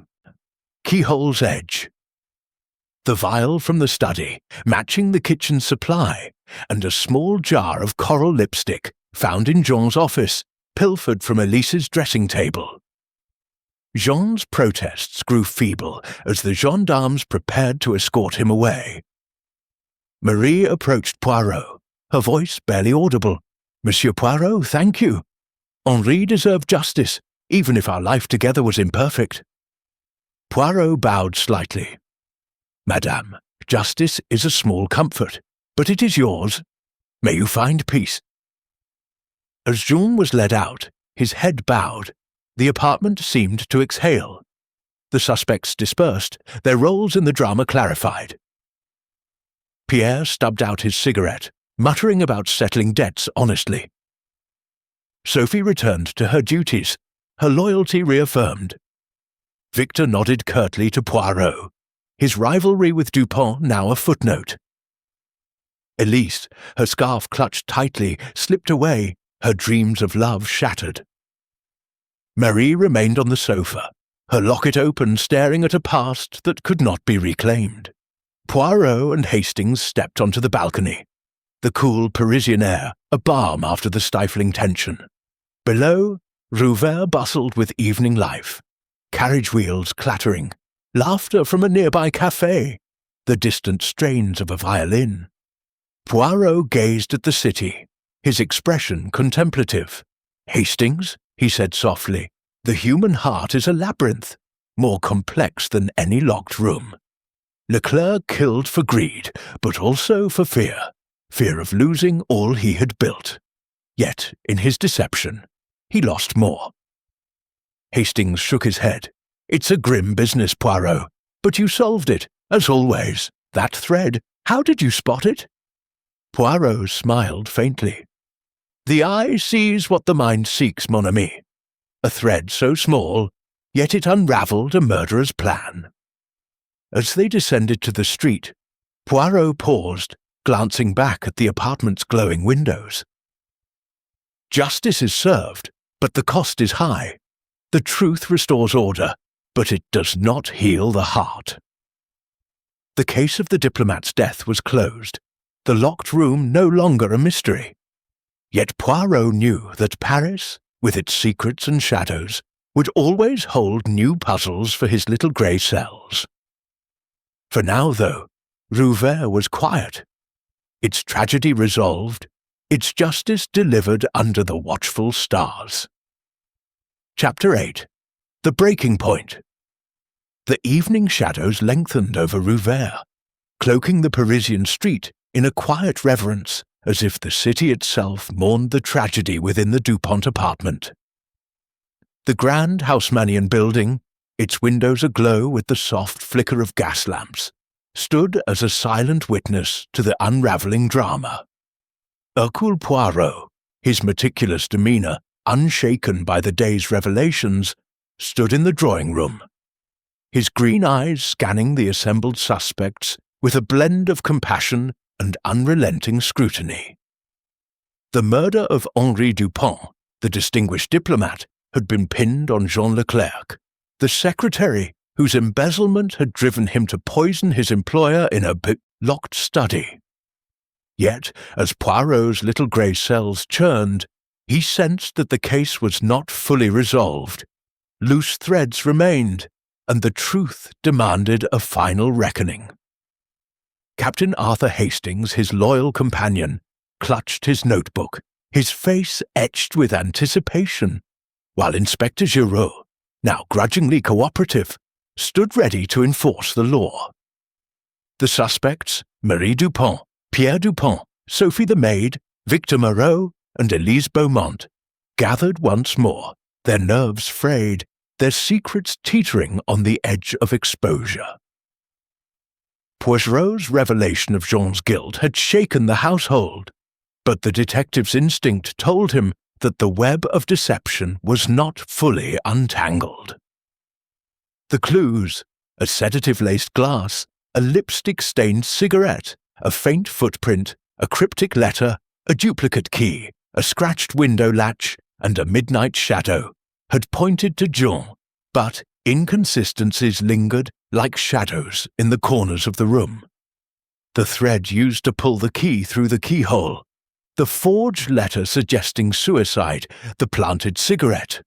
keyhole's edge. The vial from the study, matching the kitchen supply, and a small jar of coral lipstick found in Jean's office, pilfered from Elise's dressing table. Jean's protests grew feeble as the gendarmes prepared to escort him away. Marie approached Poirot, her voice barely audible. Monsieur Poirot, thank you. Henri deserved justice, even if our life together was imperfect. Poirot bowed slightly. Madame, justice is a small comfort, but it is yours. May you find peace. As Jean was led out, his head bowed. The apartment seemed to exhale. The suspects dispersed, their roles in the drama clarified. Pierre stubbed out his cigarette, muttering about settling debts honestly. Sophie returned to her duties, her loyalty reaffirmed. Victor nodded curtly to Poirot, his rivalry with Dupont now a footnote. Elise, her scarf clutched tightly, slipped away, her dreams of love shattered. Marie remained on the sofa, her locket open, staring at a past that could not be reclaimed. Poirot and Hastings stepped onto the balcony, the cool Parisian air a balm after the stifling tension. Below, Rue Vert bustled with evening life, carriage wheels clattering, laughter from a nearby café, the distant strains of a violin. Poirot gazed at the city, his expression contemplative. "Hastings," he said softly, "the human heart is a labyrinth, more complex than any locked room. Leclerc killed for greed, but also for fear of losing all he had built. Yet, in his deception, he lost more." Hastings shook his head. "It's a grim business, Poirot, but you solved it, as always. That thread, how did you spot it?" Poirot smiled faintly. "The eye sees what the mind seeks, mon ami. A thread so small, yet it unravelled a murderer's plan." As they descended to the street, Poirot paused, glancing back at the apartment's glowing windows. "Justice is served, but the cost is high. The truth restores order, but it does not heal the heart." The case of the diplomat's death was closed, the locked room no longer a mystery. Yet Poirot knew that Paris, with its secrets and shadows, would always hold new puzzles for his little grey cells. For now, though, Rue Vert was quiet. Its tragedy resolved, its justice delivered under the watchful stars. Chapter 8. The Breaking Point. The evening shadows lengthened over Rue Vert, cloaking the Parisian street in a quiet reverence, as if the city itself mourned the tragedy within the Dupont apartment. The grand Haussmannian building, its windows aglow with the soft flicker of gas lamps, stood as a silent witness to the unravelling drama. Hercule Poirot, his meticulous demeanour unshaken by the day's revelations, stood in the drawing-room, his green eyes scanning the assembled suspects with a blend of compassion and unrelenting scrutiny. The murder of Henri Dupont, the distinguished diplomat, had been pinned on Jean Leclerc, the secretary whose embezzlement had driven him to poison his employer in a locked study. Yet, as Poirot's little grey cells churned, he sensed that the case was not fully resolved. Loose threads remained, and the truth demanded a final reckoning. Captain Arthur Hastings, his loyal companion, clutched his notebook, his face etched with anticipation, while Inspector Giraud, now grudgingly cooperative, stood ready to enforce the law. The suspects, Marie Dupont, Pierre Dupont, Sophie the maid, Victor Moreau, and Elise Beaumont, gathered once more, their nerves frayed, their secrets teetering on the edge of exposure. Poirot's revelation of Jean's guilt had shaken the household, but the detective's instinct told him that the web of deception was not fully untangled. The clues, a sedative-laced glass, a lipstick-stained cigarette, a faint footprint, a cryptic letter, a duplicate key, a scratched window latch, and a midnight shadow, had pointed to Jean, but inconsistencies lingered like shadows in the corners of the room. The thread used to pull the key through the keyhole, the forged letter suggesting suicide, the planted cigarette.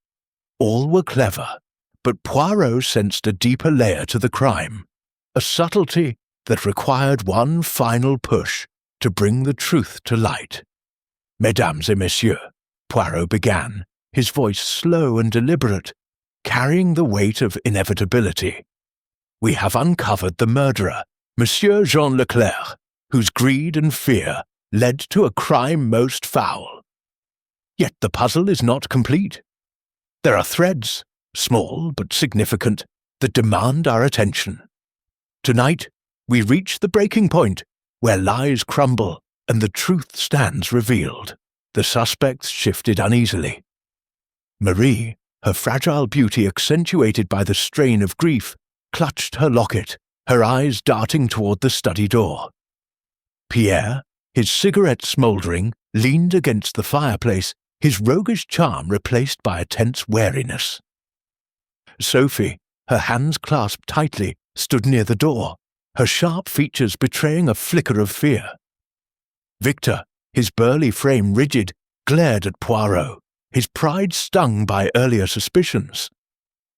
All were clever, but Poirot sensed a deeper layer to the crime, a subtlety that required one final push to bring the truth to light. "Mesdames et messieurs," Poirot began, his voice slow and deliberate, carrying the weight of inevitability. "We have uncovered the murderer, Monsieur Jean Leclerc, whose greed and fear led to a crime most foul. Yet the puzzle is not complete. There are threads, small but significant, that demand our attention. Tonight, we reach the breaking point, where lies crumble and the truth stands revealed." The suspects shifted uneasily. Marie, her fragile beauty accentuated by the strain of grief, clutched her locket, her eyes darting toward the study door. Pierre, his cigarette smouldering, leaned against the fireplace, his roguish charm replaced by a tense wariness. Sophie, her hands clasped tightly, stood near the door, her sharp features betraying a flicker of fear. Victor, his burly frame rigid, glared at Poirot, his pride stung by earlier suspicions.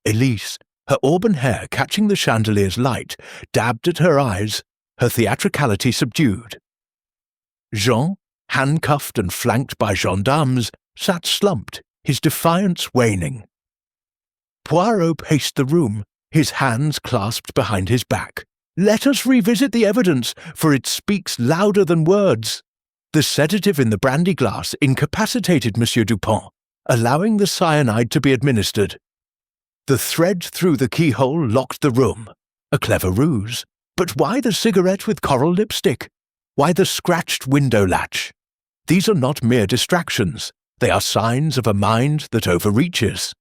Elise, her auburn hair catching the chandelier's light, dabbed at her eyes, her theatricality subdued. Jean, handcuffed and flanked by gendarmes, sat slumped, his defiance waning. Poirot paced the room, his hands clasped behind his back. "Let us revisit the evidence, for it speaks louder than words." The sedative in the brandy glass incapacitated Monsieur Dupont, allowing the cyanide to be administered. The thread through the keyhole locked the room. A clever ruse. But why the cigarette with coral lipstick? Why the scratched window latch? These are not mere distractions. They are signs of a mind that overreaches.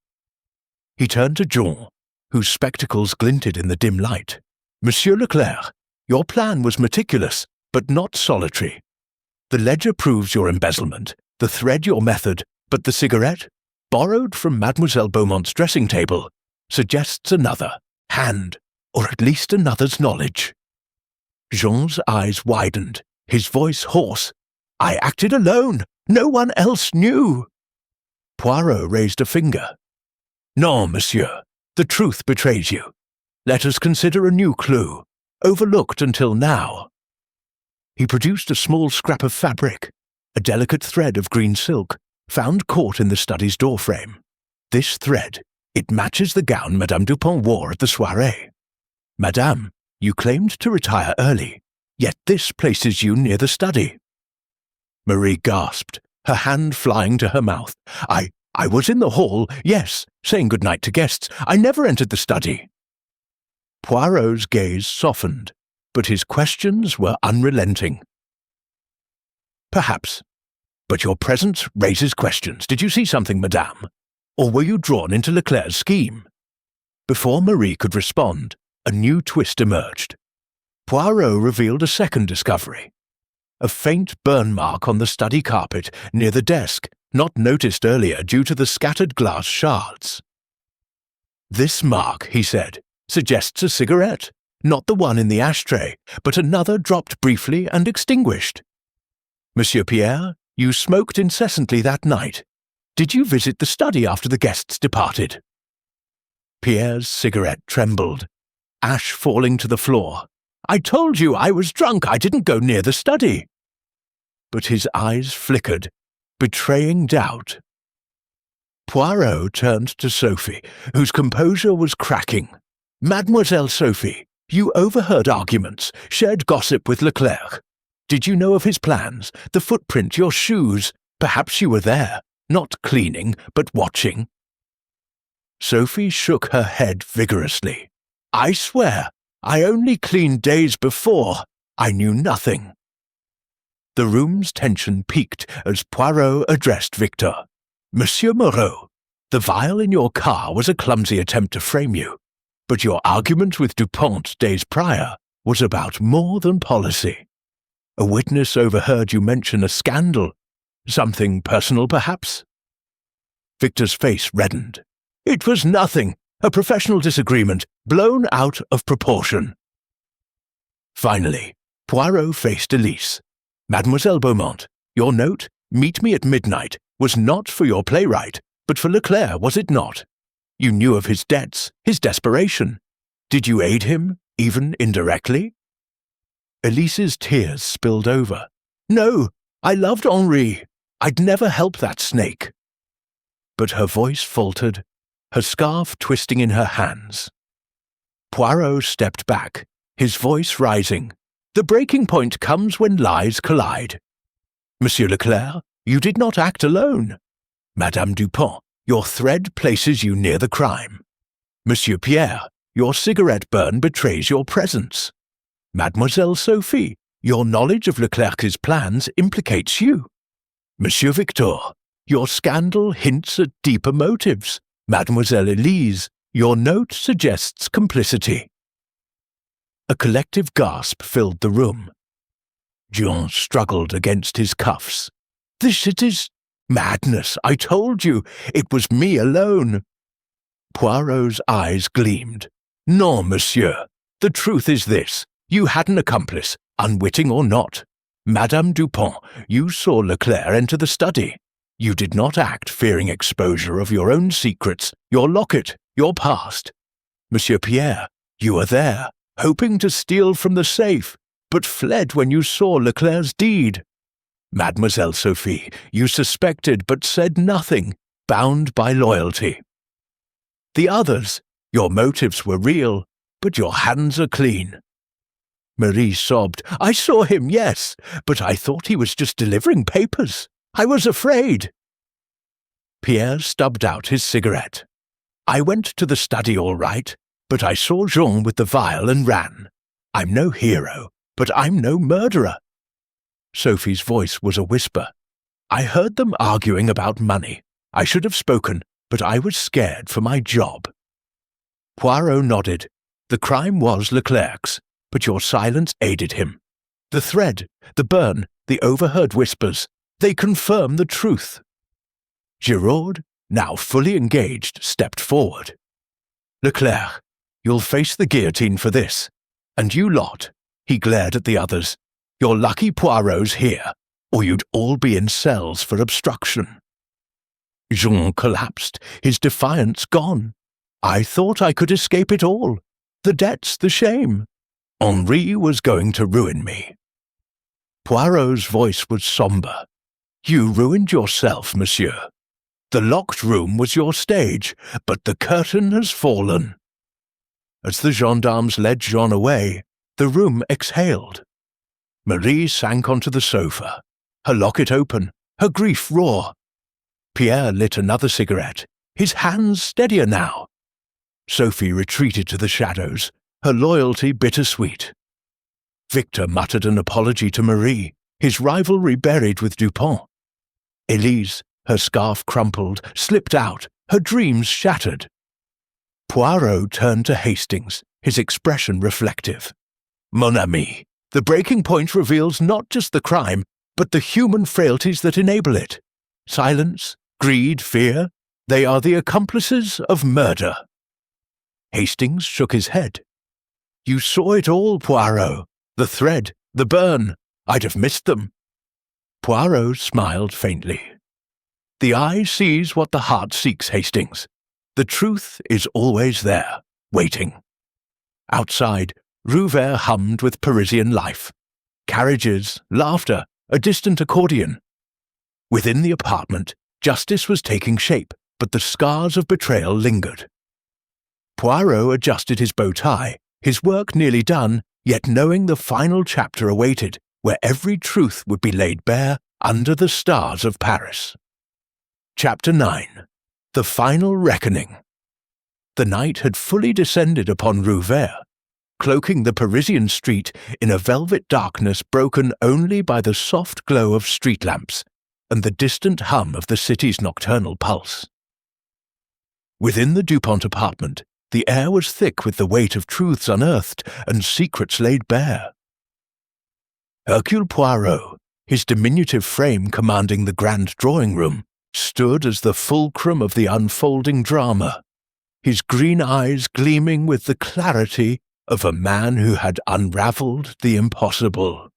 He turned to Jean, whose spectacles glinted in the dim light. "Monsieur Leclerc, your plan was meticulous, but not solitary. The ledger proves your embezzlement, the thread your method, but the cigarette, borrowed from Mademoiselle Beaumont's dressing table, suggests another hand, or at least another's knowledge." Jean's eyes widened, his voice hoarse. "I acted alone. No one else knew." Poirot raised a finger. "Non, monsieur. The truth betrays you. Let us consider a new clue, overlooked until now." He produced a small scrap of fabric, a delicate thread of green silk, found caught in the study's doorframe. This thread, it matches the gown Madame Dupont wore at the soirée. "Madame, you claimed to retire early, yet this places you near the study." Marie gasped, her hand flying to her mouth. I was in the hall, yes, saying good night to guests. I never entered the study." Poirot's gaze softened, but his questions were unrelenting. "Perhaps. But your presence raises questions. Did you see something, madame? Or were you drawn into Leclerc's scheme?" Before Marie could respond, a new twist emerged. Poirot revealed a second discovery. A faint burn mark on the study carpet near the desk, not noticed earlier due to the scattered glass shards. "This mark," he said, "suggests a cigarette, not the one in the ashtray, but another dropped briefly and extinguished. Monsieur Pierre, you smoked incessantly that night. Did you visit the study after the guests departed?" Pierre's cigarette trembled, ash falling to the floor. "I told you I was drunk. I didn't go near the study." But his eyes flickered, betraying doubt. Poirot turned to Sophie, whose composure was cracking. "Mademoiselle Sophie, you overheard arguments, shared gossip with Leclerc. Did you know of his plans, the footprint, your shoes? Perhaps you were there, not cleaning, but watching." Sophie shook her head vigorously. "I swear, I only cleaned days before. I knew nothing." The room's tension peaked as Poirot addressed Victor. "Monsieur Moreau, the vial in your car was a clumsy attempt to frame you, but your argument with Dupont days prior was about more than policy. A witness overheard you mention a scandal. Something personal, perhaps?" Victor's face reddened. "It was nothing. A professional disagreement, blown out of proportion." Finally, Poirot faced Elise. "Mademoiselle Beaumont, your note, 'Meet me at midnight,' was not for your playwright, but for Leclerc, was it not? You knew of his debts, his desperation. Did you aid him, even indirectly?" Elise's tears spilled over. "No, I loved Henri. I'd never help that snake." But her voice faltered, her scarf twisting in her hands. Poirot stepped back, his voice rising. "The breaking point comes when lies collide. Monsieur Leclerc, you did not act alone. Madame Dupont, your thread places you near the crime. Monsieur Pierre, your cigarette burn betrays your presence. Mademoiselle Sophie, your knowledge of Leclerc's plans implicates you. Monsieur Victor, your scandal hints at deeper motives. Mademoiselle Elise, your note suggests complicity." A collective gasp filled the room. Jean struggled against his cuffs. "This is madness. I told you. It was me alone." Poirot's eyes gleamed. "Non, monsieur. The truth is this. You had an accomplice, unwitting or not. Madame Dupont, you saw Leclerc enter the study. You did not act fearing exposure of your own secrets, your locket, your past. Monsieur Pierre, you were there, hoping to steal from the safe, but fled when you saw Leclerc's deed. Mademoiselle Sophie, you suspected but said nothing, bound by loyalty. The others, your motives were real, but your hands are clean. Marie sobbed. I saw him, yes, but I thought he was just delivering papers. I was afraid. Pierre stubbed out his cigarette. I went to the study all right, but I saw Jean with the vial and ran. I'm no hero, but I'm no murderer. Sophie's voice was a whisper. I heard them arguing about money. I should have spoken, but I was scared for my job. Poirot nodded. The crime was Leclerc's, but your silence aided him. The thread, the burn, the overheard whispers, they confirm the truth. Giraud, now fully engaged, stepped forward. Leclerc, you'll face the guillotine for this. And you lot, he glared at the others, you're lucky Poirot's here, or you'd all be in cells for obstruction. Jean collapsed, his defiance gone. I thought I could escape it all. The debts, the shame. Henri was going to ruin me. Poirot's voice was sombre. You ruined yourself, monsieur. The locked room was your stage, but the curtain has fallen. As the gendarmes led Jean away, the room exhaled. Marie sank onto the sofa, her locket open, her grief raw. Pierre lit another cigarette, his hands steadier now. Sophie retreated to the shadows, her loyalty bittersweet. Victor muttered an apology to Marie, his rivalry buried with Dupont. Élise, her scarf crumpled, slipped out, her dreams shattered. Poirot turned to Hastings, his expression reflective. Mon ami, the breaking point reveals not just the crime, but the human frailties that enable it. Silence, greed, fear, they are the accomplices of murder. Hastings shook his head. You saw it all, Poirot. The thread, the burn. I'd have missed them. Poirot smiled faintly. The eye sees what the heart seeks, Hastings. The truth is always there, waiting. Outside, Rue Vert hummed with Parisian life. Carriages, laughter, a distant accordion. Within the apartment, justice was taking shape, but the scars of betrayal lingered. Poirot adjusted his bow tie, his work nearly done, yet knowing the final chapter awaited, where every truth would be laid bare under the stars of Paris. Chapter 9. The Final Reckoning. The night had fully descended upon Rue Vert, cloaking the Parisian street in a velvet darkness broken only by the soft glow of street lamps and the distant hum of the city's nocturnal pulse. Within the Dupont apartment, the air was thick with the weight of truths unearthed and secrets laid bare. Hercule Poirot, his diminutive frame commanding the grand drawing-room, stood as the fulcrum of the unfolding drama, his green eyes gleaming with the clarity of a man who had unravelled the impossible.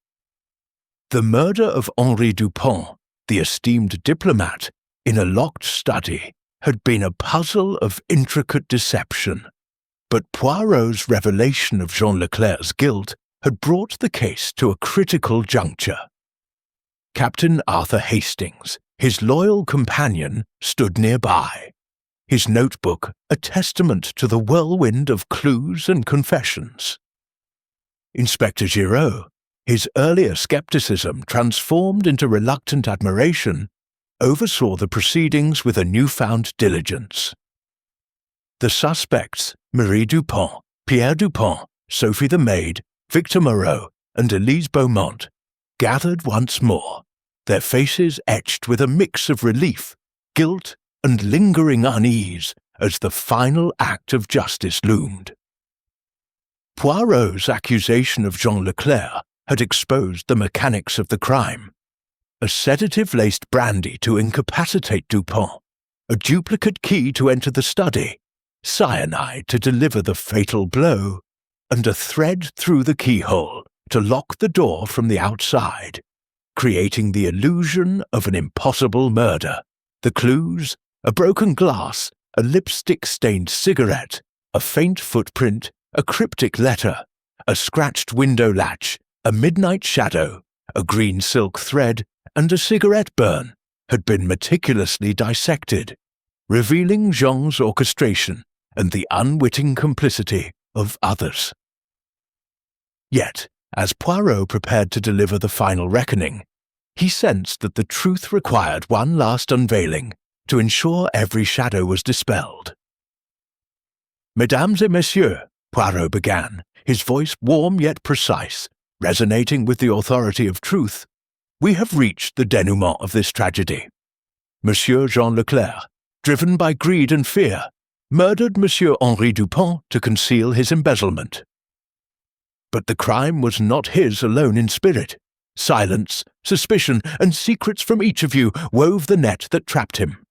The murder of Henri Dupont, the esteemed diplomat, in a locked study, had been a puzzle of intricate deception, but Poirot's revelation of Jean Leclerc's guilt had brought the case to a critical juncture. Captain Arthur Hastings, his loyal companion, stood nearby, his notebook a testament to the whirlwind of clues and confessions. Inspector Giraud, his earlier skepticism transformed into reluctant admiration, oversaw the proceedings with a newfound diligence. The suspects, Marie Dupont, Pierre Dupont, Sophie the maid, Victor Moreau, and Elise Beaumont, gathered once more, their faces etched with a mix of relief, guilt, and lingering unease as the final act of justice loomed. Poirot's accusation of Jean Leclerc had exposed the mechanics of the crime. A sedative-laced brandy to incapacitate Dupont, a duplicate key to enter the study, cyanide to deliver the fatal blow, and a thread through the keyhole to lock the door from the outside, creating the illusion of an impossible murder. The clues, a broken glass, a lipstick-stained cigarette, a faint footprint, a cryptic letter, a scratched window latch, a midnight shadow, a green silk thread, and a cigarette burn had been meticulously dissected, revealing Jean's orchestration and the unwitting complicity of others. Yet, as Poirot prepared to deliver the final reckoning, he sensed that the truth required one last unveiling to ensure every shadow was dispelled. "Mesdames et messieurs," Poirot began, his voice warm yet precise, resonating with the authority of truth, "we have reached the denouement of this tragedy. Monsieur Jean Leclerc, driven by greed and fear, murdered Monsieur Henri Dupont to conceal his embezzlement. But the crime was not his alone in spirit. Silence, suspicion, and secrets from each of you wove the net that trapped him.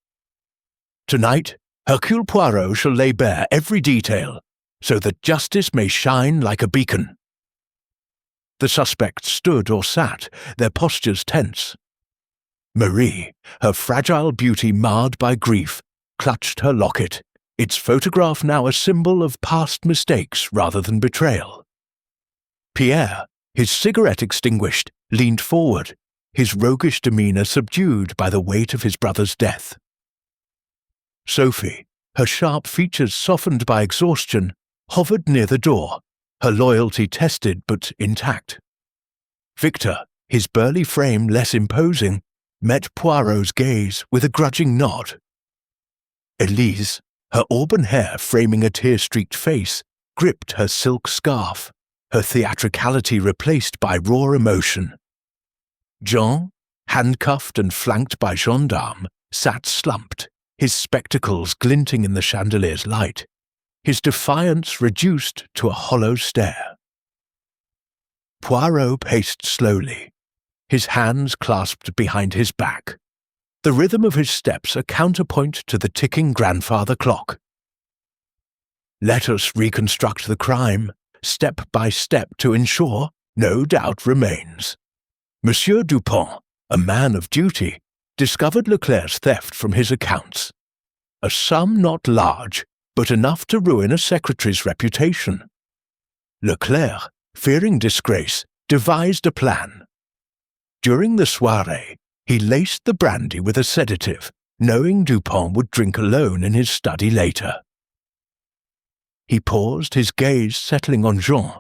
Tonight, Hercule Poirot shall lay bare every detail, so that justice may shine like a beacon." The suspects stood or sat, their postures tense. Marie, her fragile beauty marred by grief, clutched her locket, its photograph now a symbol of past mistakes rather than betrayal. Pierre, his cigarette extinguished, leaned forward, his roguish demeanour subdued by the weight of his brother's death. Sophie, her sharp features softened by exhaustion, hovered near the door, her loyalty tested but intact. Victor, his burly frame less imposing, met Poirot's gaze with a grudging nod. Elise, her auburn hair framing a tear-streaked face, gripped her silk scarf, her theatricality replaced by raw emotion. Jean, handcuffed and flanked by gendarmes, sat slumped, his spectacles glinting in the chandelier's light, his defiance reduced to a hollow stare. Poirot paced slowly, his hands clasped behind his back, the rhythm of his steps a counterpoint to the ticking grandfather clock. "Let us reconstruct the crime, step by step, to ensure no doubt remains. Monsieur Dupont, a man of duty, discovered Leclerc's theft from his accounts. A sum not large, but enough to ruin a secretary's reputation. Leclerc, fearing disgrace, devised a plan. During the soirée, he laced the brandy with a sedative, knowing Dupont would drink alone in his study later." He paused, his gaze settling on Jean.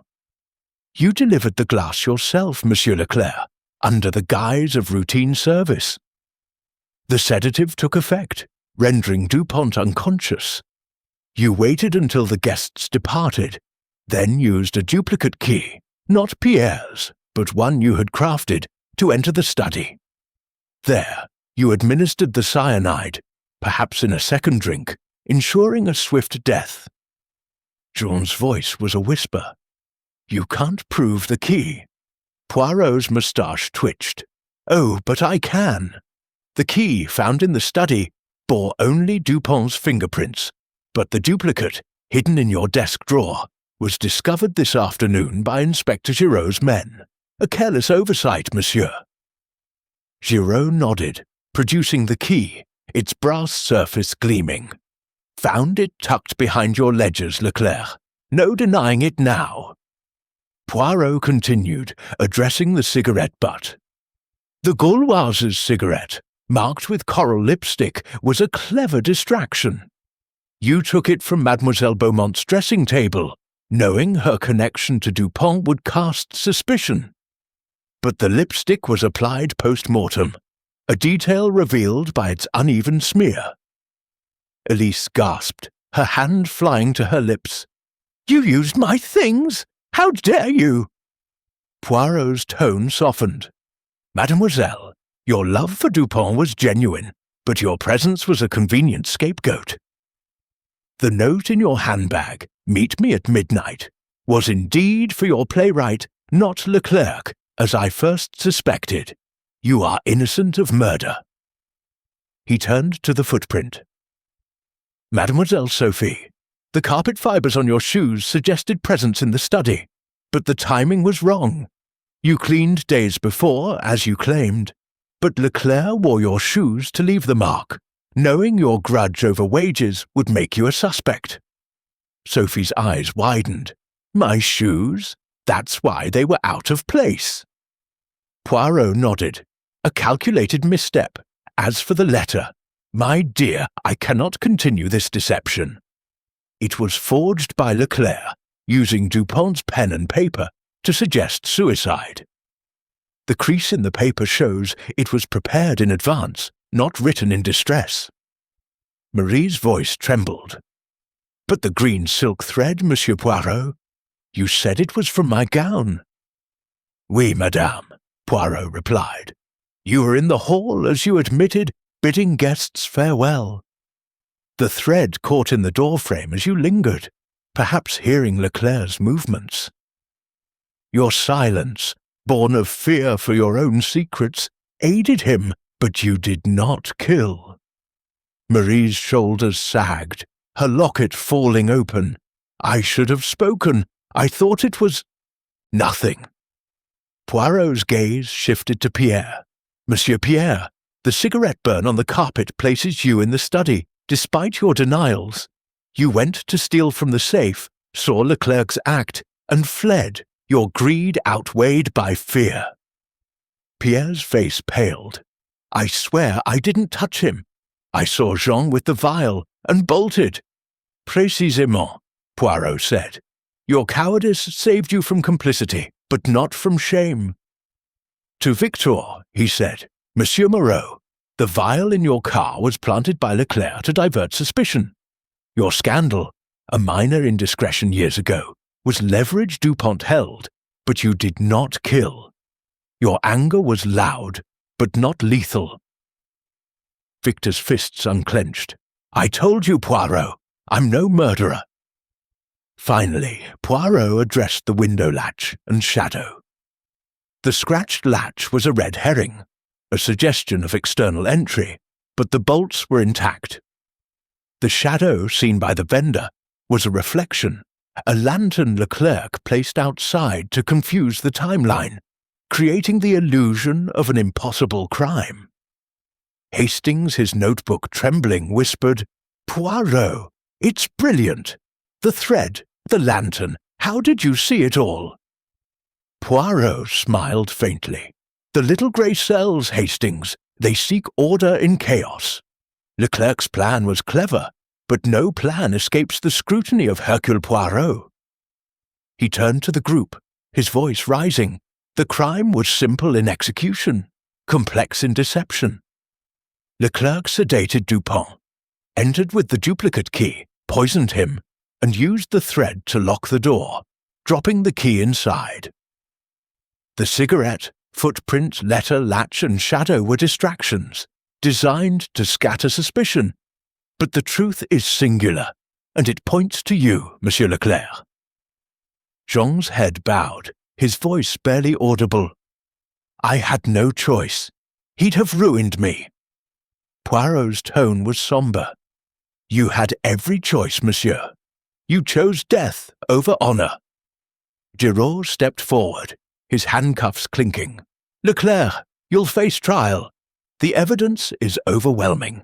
"You delivered the glass yourself, Monsieur Leclerc, under the guise of routine service. The sedative took effect, rendering Dupont unconscious. You waited until the guests departed, then used a duplicate key, not Pierre's, but one you had crafted, to enter the study. There, you administered the cyanide, perhaps in a second drink, ensuring a swift death." Jean's voice was a whisper. "You can't prove the key." Poirot's moustache twitched. "Oh, but I can. The key found in the study bore only Dupont's fingerprints, but the duplicate, hidden in your desk drawer, was discovered this afternoon by Inspector Giraud's men. A careless oversight, monsieur." Giraud nodded, producing the key, its brass surface gleaming. "Found it tucked behind your ledgers, Leclerc. No denying it now." Poirot continued, addressing the cigarette butt. "The Gauloise's cigarette, marked with coral lipstick, was a clever distraction. You took it from Mademoiselle Beaumont's dressing table, knowing her connection to Dupont would cast suspicion. But the lipstick was applied post-mortem, a detail revealed by its uneven smear." Elise gasped, her hand flying to her lips. "You used my things? How dare you?" Poirot's tone softened. "Mademoiselle, your love for Dupont was genuine, but your presence was a convenient scapegoat. The note in your handbag, 'Meet me at midnight,' was indeed for your playwright, not Leclerc, as I first suspected. You are innocent of murder." He turned to the footprint. "Mademoiselle Sophie, the carpet fibres on your shoes suggested presence in the study, but the timing was wrong. You cleaned days before, as you claimed, but Leclerc wore your shoes to leave the mark, knowing your grudge over wages would make you a suspect. Sophie's eyes widened. My shoes? That's why they were out of place. Poirot nodded. A calculated misstep. As for the letter, my dear, I cannot continue this deception. It was forged by Leclerc, using Dupont's pen and paper to suggest suicide. The crease in the paper shows it was prepared in advance, not written in distress. Marie's voice trembled. But the green silk thread, Monsieur Poirot? You said it was from my gown. Oui, madame, Poirot replied. You were in the hall, as you admitted, bidding guests farewell. The thread caught in the door-frame as you lingered, perhaps hearing Leclerc's movements. Your silence, born of fear for your own secrets, aided him, but you did not kill. Marie's shoulders sagged, her locket falling open. I should have spoken. I thought it was... Nothing. Poirot's gaze shifted to Pierre. Monsieur Pierre, the cigarette burn on the carpet places you in the study, despite your denials. You went to steal from the safe, saw Leclerc's act, and fled, your greed outweighed by fear. Pierre's face paled. I swear I didn't touch him. I saw Jean with the vial, and bolted. Précisément, Poirot said. Your cowardice saved you from complicity, but not from shame. To Victor, he said, Monsieur Moreau, the vial in your car was planted by Leclerc to divert suspicion. Your scandal, a minor indiscretion years ago, was leverage Dupont held, but you did not kill. Your anger was loud, but not lethal. Victor's fists unclenched. I told you, Poirot, I'm no murderer. Finally, Poirot addressed the window latch and shadow. The scratched latch was a red herring, a suggestion of external entry, but the bolts were intact. The shadow seen by the vendor was a reflection, a lantern Leclerc placed outside to confuse the timeline, creating the illusion of an impossible crime. Hastings, his notebook trembling, whispered, Poirot, it's brilliant. The thread, the lantern, how did you see it all? Poirot smiled faintly. The little grey cells, Hastings, they seek order in chaos. Leclerc's plan was clever, but no plan escapes the scrutiny of Hercule Poirot. He turned to the group, his voice rising. The crime was simple in execution, complex in deception. Leclerc sedated Dupont, entered with the duplicate key, poisoned him, and used the thread to lock the door, dropping the key inside. The cigarette, footprint, letter, latch, and shadow were distractions, designed to scatter suspicion. But the truth is singular, and it points to you, Monsieur Leclerc. Jean's head bowed, his voice barely audible. I had no choice. He'd have ruined me. Poirot's tone was sombre. You had every choice, monsieur. You chose death over honor. Giraud stepped forward, his handcuffs clinking. Leclerc, you'll face trial. The evidence is overwhelming.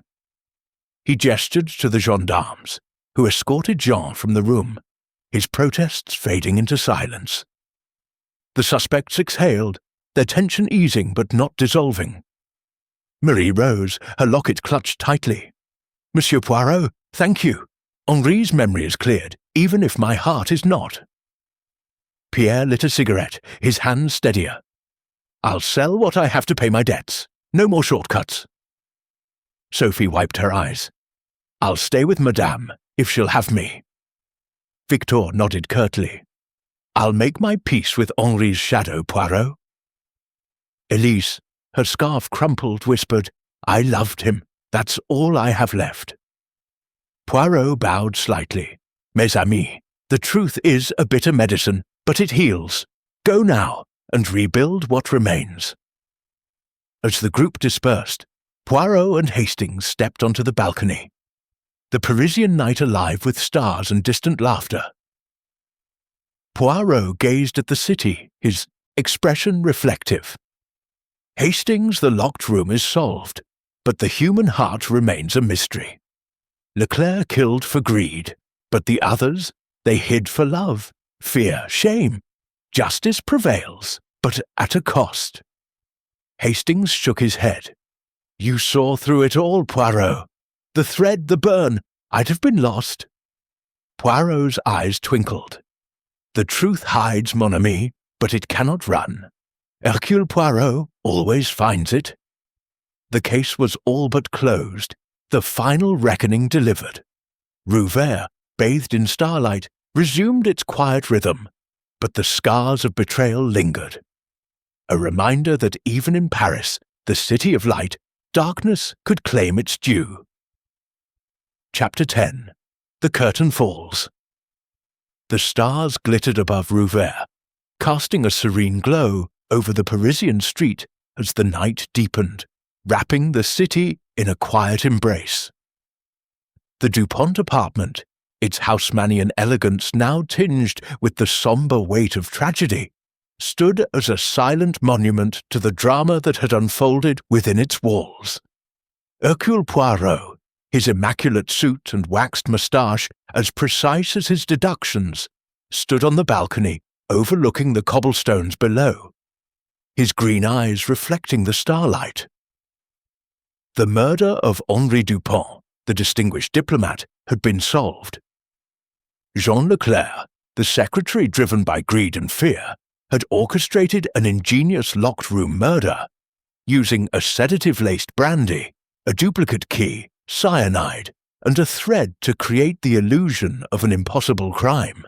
He gestured to the gendarmes, who escorted Jean from the room, his protests fading into silence. The suspects exhaled, their tension easing but not dissolving. Marie rose, her locket clutched tightly. Monsieur Poirot, thank you. Henri's memory is cleared, even if my heart is not. Pierre lit a cigarette, his hand steadier. I'll sell what I have to pay my debts. No more shortcuts. Sophie wiped her eyes. I'll stay with Madame, if she'll have me. Victor nodded curtly. I'll make my peace with Henri's shadow, Poirot. Elise, her scarf crumpled, whispered, I loved him. That's all I have left. Poirot bowed slightly. Mes amis, the truth is a bitter medicine, but it heals. Go now, and rebuild what remains. As the group dispersed, Poirot and Hastings stepped onto the balcony. The Parisian night alive with stars and distant laughter. Poirot gazed at the city, his expression reflective. Hastings, the locked room is solved, but the human heart remains a mystery. Leclerc killed for greed, but the others, They hid for love, fear, shame. Justice prevails, but at a cost. Hastings shook his head. You saw through it all, Poirot. The thread, the burn, I'd have been lost. Poirot's eyes twinkled. The truth hides, mon ami, but it cannot run. Hercule Poirot always finds it. The case was all but closed, the final reckoning delivered. Rue Vert, bathed in starlight, resumed its quiet rhythm, but the scars of betrayal lingered. A reminder that even in Paris, the city of light, darkness could claim its due. Chapter 10. The Curtain Falls. The stars glittered above Rue Vert, casting a serene glow over the Parisian street as the night deepened, wrapping the city in a quiet embrace. The Dupont apartment, its Haussmannian elegance now tinged with the sombre weight of tragedy, stood as a silent monument to the drama that had unfolded within its walls. Hercule Poirot, his immaculate suit and waxed moustache as precise as his deductions, stood on the balcony overlooking the cobblestones below, his green eyes reflecting the starlight. The murder of Henri Dupont, the distinguished diplomat, had been solved. Jean Leclerc, the secretary driven by greed and fear, had orchestrated an ingenious locked-room murder, using a sedative-laced brandy, a duplicate key, cyanide, and a thread to create the illusion of an impossible crime.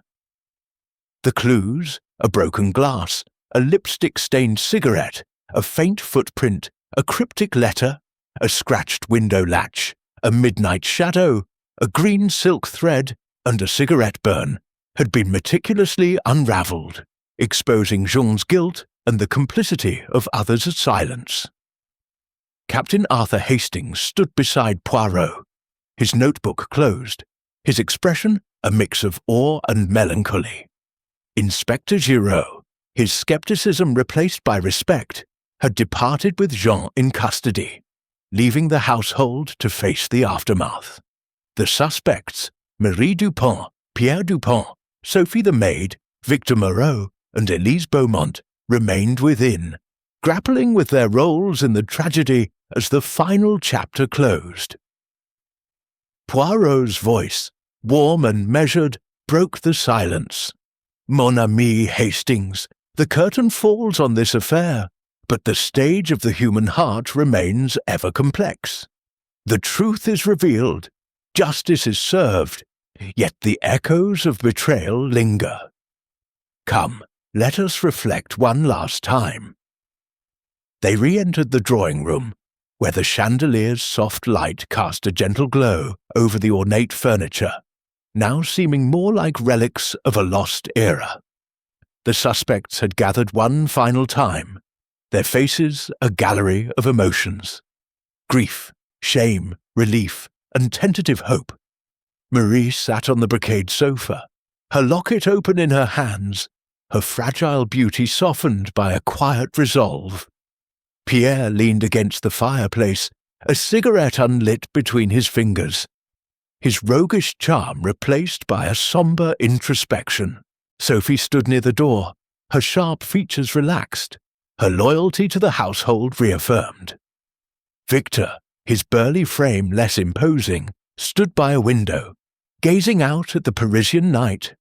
The clues, a broken glass, a lipstick-stained cigarette, a faint footprint, a cryptic letter, a scratched window latch, a midnight shadow, a green silk thread, and a cigarette burn, had been meticulously unravelled, exposing Jean's guilt and the complicity of others' silence. Captain Arthur Hastings stood beside Poirot, his notebook closed, his expression a mix of awe and melancholy. Inspector Giraud, his scepticism replaced by respect, had departed with Jean in custody, leaving the household to face the aftermath. The suspects, Marie Dupont, Pierre Dupont, Sophie the maid, Victor Moreau, and Elise Beaumont, remained within, grappling with their roles in the tragedy as the final chapter closed. Poirot's voice, warm and measured, broke the silence. Mon ami Hastings, the curtain falls on this affair, but the stage of the human heart remains ever complex. The truth is revealed, justice is served, yet the echoes of betrayal linger. Come, let us reflect one last time. They re-entered the drawing-room, where the chandelier's soft light cast a gentle glow over the ornate furniture, now seeming more like relics of a lost era. The suspects had gathered one final time, their faces a gallery of emotions. Grief, shame, relief, and tentative hope. Marie sat on the brocade sofa, her locket open in her hands, her fragile beauty softened by a quiet resolve. Pierre leaned against the fireplace, a cigarette unlit between his fingers, his roguish charm replaced by a sombre introspection. Sophie stood near the door, her sharp features relaxed, her loyalty to the household reaffirmed. Victor, his burly frame less imposing, stood by a window, gazing out at the Parisian night.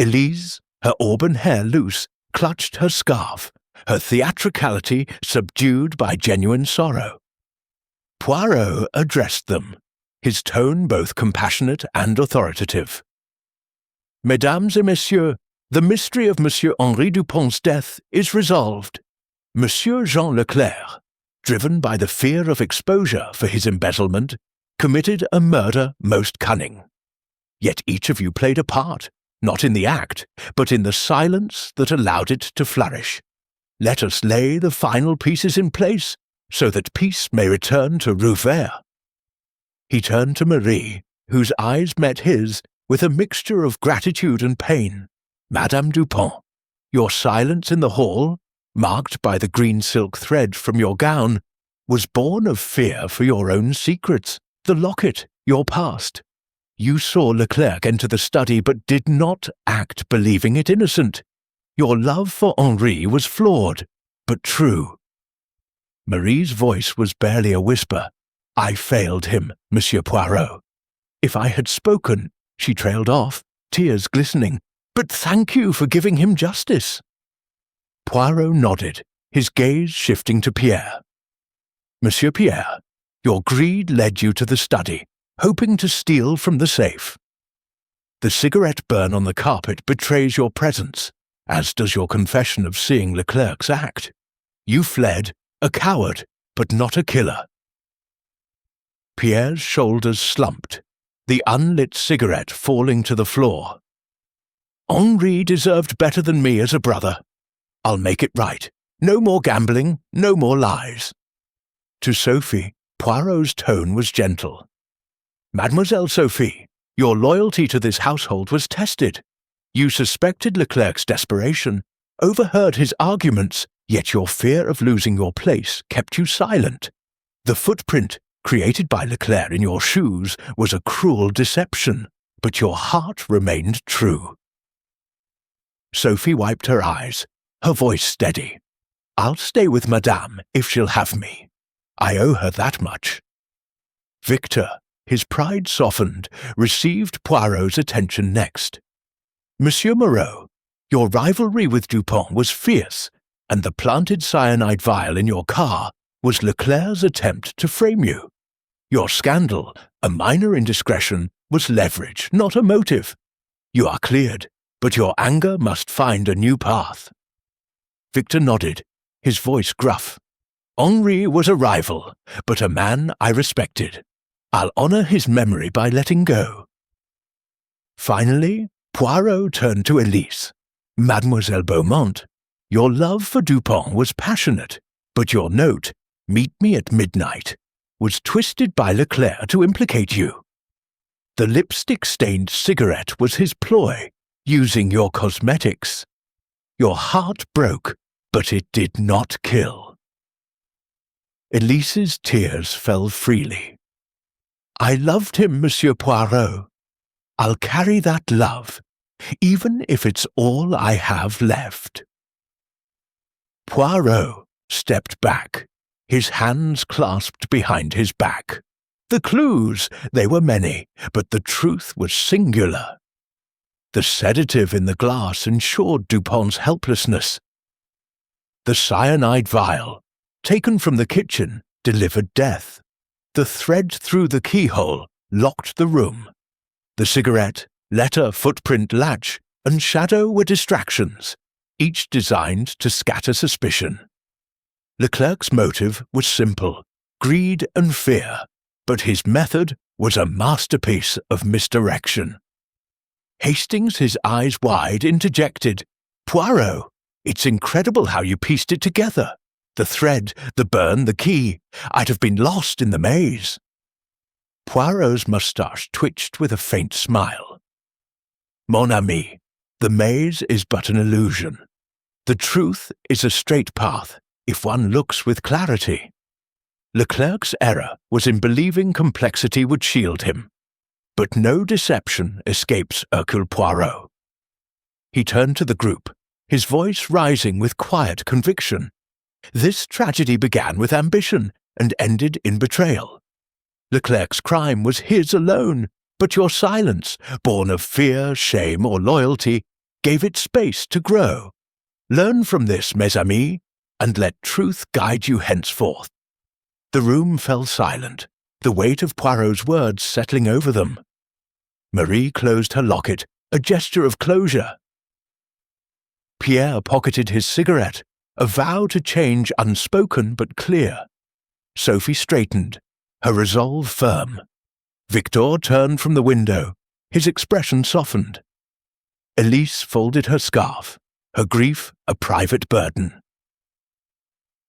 Elise, her auburn hair loose, clutched her scarf, her theatricality subdued by genuine sorrow. Poirot addressed them, his tone both compassionate and authoritative. Mesdames et messieurs, the mystery of Monsieur Henri Dupont's death is resolved. Monsieur Jean Leclerc, driven by the fear of exposure for his embezzlement, committed a murder most cunning. Yet each of you played a part, not in the act, but in the silence that allowed it to flourish. Let us lay the final pieces in place, so that peace may return to Rue Vert. He turned to Marie, whose eyes met his with a mixture of gratitude and pain. Madame Dupont, your silence in the hall, marked by the green silk thread from your gown, was born of fear for your own secrets, the locket, your past. You saw Leclerc enter the study but did not act believing it innocent. Your love for Henri was flawed, but true. Marie's voice was barely a whisper. I failed him, Monsieur Poirot. If I had spoken, she trailed off, tears glistening. But thank you for giving him justice. Poirot nodded, his gaze shifting to Pierre. Monsieur Pierre, your greed led you to the study, hoping to steal from the safe. The cigarette burn on the carpet betrays your presence, as does your confession of seeing Leclerc's act. You fled, a coward, but not a killer. Pierre's shoulders slumped, the unlit cigarette falling to the floor. Henri deserved better than me as a brother. I'll make it right. No more gambling, no more lies. To Sophie, Poirot's tone was gentle. Mademoiselle Sophie, your loyalty to this household was tested. You suspected Leclerc's desperation, overheard his arguments, yet your fear of losing your place kept you silent. The footprint created by Leclerc in your shoes was a cruel deception, but your heart remained true. Sophie wiped her eyes, her voice steady. I'll stay with Madame if she'll have me. I owe her that much. Victor, his pride softened, received Poirot's attention next. Monsieur Moreau, your rivalry with Dupont was fierce, and the planted cyanide vial in your car was Leclerc's attempt to frame you. Your scandal, a minor indiscretion, was leverage, not a motive. You are cleared, but your anger must find a new path. Victor nodded, his voice gruff. Henri was a rival, but a man I respected. I'll honor his memory by letting go. Finally, Poirot turned to Elise. Mademoiselle Beaumont, your love for Dupont was passionate, but your note, meet me at midnight, was twisted by Leclerc to implicate you. The lipstick-stained cigarette was his ploy, using your cosmetics. Your heart broke, but it did not kill. Elise's tears fell freely. I loved him, Monsieur Poirot. I'll carry that love, even if it's all I have left. Poirot stepped back, his hands clasped behind his back. The clues, they were many, but the truth was singular. The sedative in the glass ensured Dupont's helplessness. The cyanide vial, taken from the kitchen, delivered death. The thread through the keyhole locked the room. The cigarette, letter, footprint, latch, and shadow were distractions, each designed to scatter suspicion. Leclerc's motive was simple, greed and fear, but his method was a masterpiece of misdirection. Hastings, his eyes wide, interjected, Poirot, it's incredible how you pieced it together. The thread, the burn, the key. I'd have been lost in the maze. Poirot's moustache twitched with a faint smile. Mon ami, the maze is but an illusion. The truth is a straight path, if one looks with clarity. Leclerc's error was in believing complexity would shield him. But no deception escapes Hercule Poirot. He turned to the group, his voice rising with quiet conviction. This tragedy began with ambition and ended in betrayal. Leclerc's crime was his alone, but your silence, born of fear, shame, or loyalty, gave it space to grow. Learn from this, mes amis, and let truth guide you henceforth. The room fell silent, the weight of Poirot's words settling over them. Marie closed her locket, a gesture of closure. Pierre pocketed his cigarette, a vow to change unspoken but clear. Sophie straightened, her resolve firm. Victor turned from the window, his expression softened. Elise folded her scarf, her grief a private burden.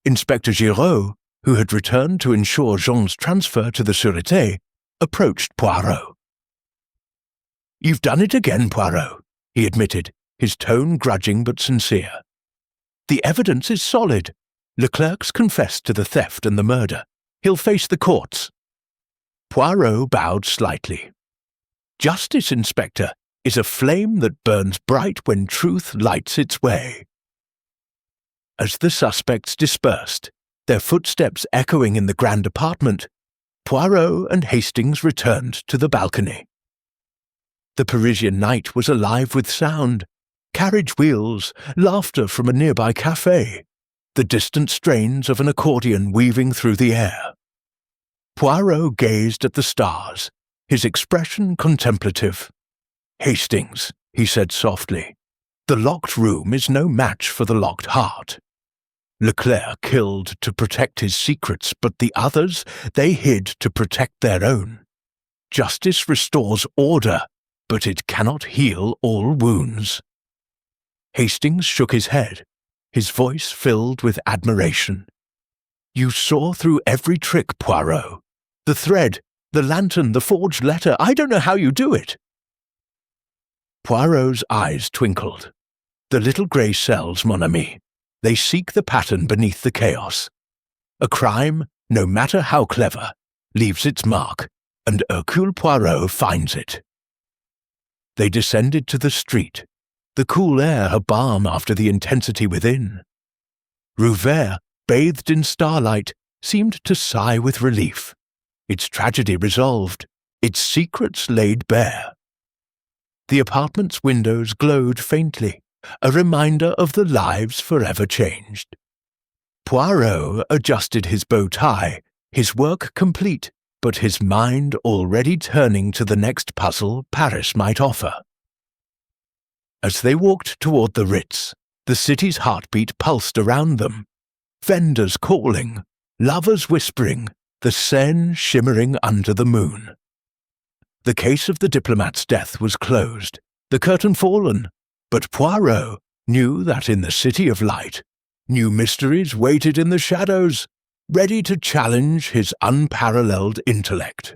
Inspector Giraud, who had returned to ensure Jean's transfer to the Sûreté, approached Poirot. "You've done it again, Poirot," he admitted, his tone grudging but sincere. "The evidence is solid. Leclerc's confessed to the theft and the murder. He'll face the courts." Poirot bowed slightly. Justice, Inspector, is a flame that burns bright when truth lights its way. As the suspects dispersed, their footsteps echoing in the grand apartment, Poirot and Hastings returned to the balcony. The Parisian night was alive with sound, carriage wheels, laughter from a nearby café, the distant strains of an accordion weaving through the air. Poirot gazed at the stars, his expression contemplative. "Hastings," he said softly, "the locked room is no match for the locked heart. Leclerc killed to protect his secrets, but the others, they hid to protect their own. Justice restores order, but it cannot heal all wounds." Hastings shook his head, his voice filled with admiration. "You saw through every trick, Poirot. The thread, the lantern, the forged letter. I don't know how you do it." Poirot's eyes twinkled. "The little grey cells, mon ami. They seek the pattern beneath the chaos. A crime, no matter how clever, leaves its mark, and Hercule Poirot finds it." They descended to the street, the cool air a balm after the intensity within. Rue Vert, bathed in starlight, seemed to sigh with relief, its tragedy resolved, its secrets laid bare. The apartment's windows glowed faintly, a reminder of the lives forever changed. Poirot adjusted his bow tie, his work complete, but his mind already turning to the next puzzle Paris might offer. As they walked toward the Ritz, the city's heartbeat pulsed around them. Vendors calling, lovers whispering, the Seine shimmering under the moon. The case of the diplomat's death was closed, the curtain fallen, but Poirot knew that in the City of Light, new mysteries waited in the shadows, ready to challenge his unparalleled intellect.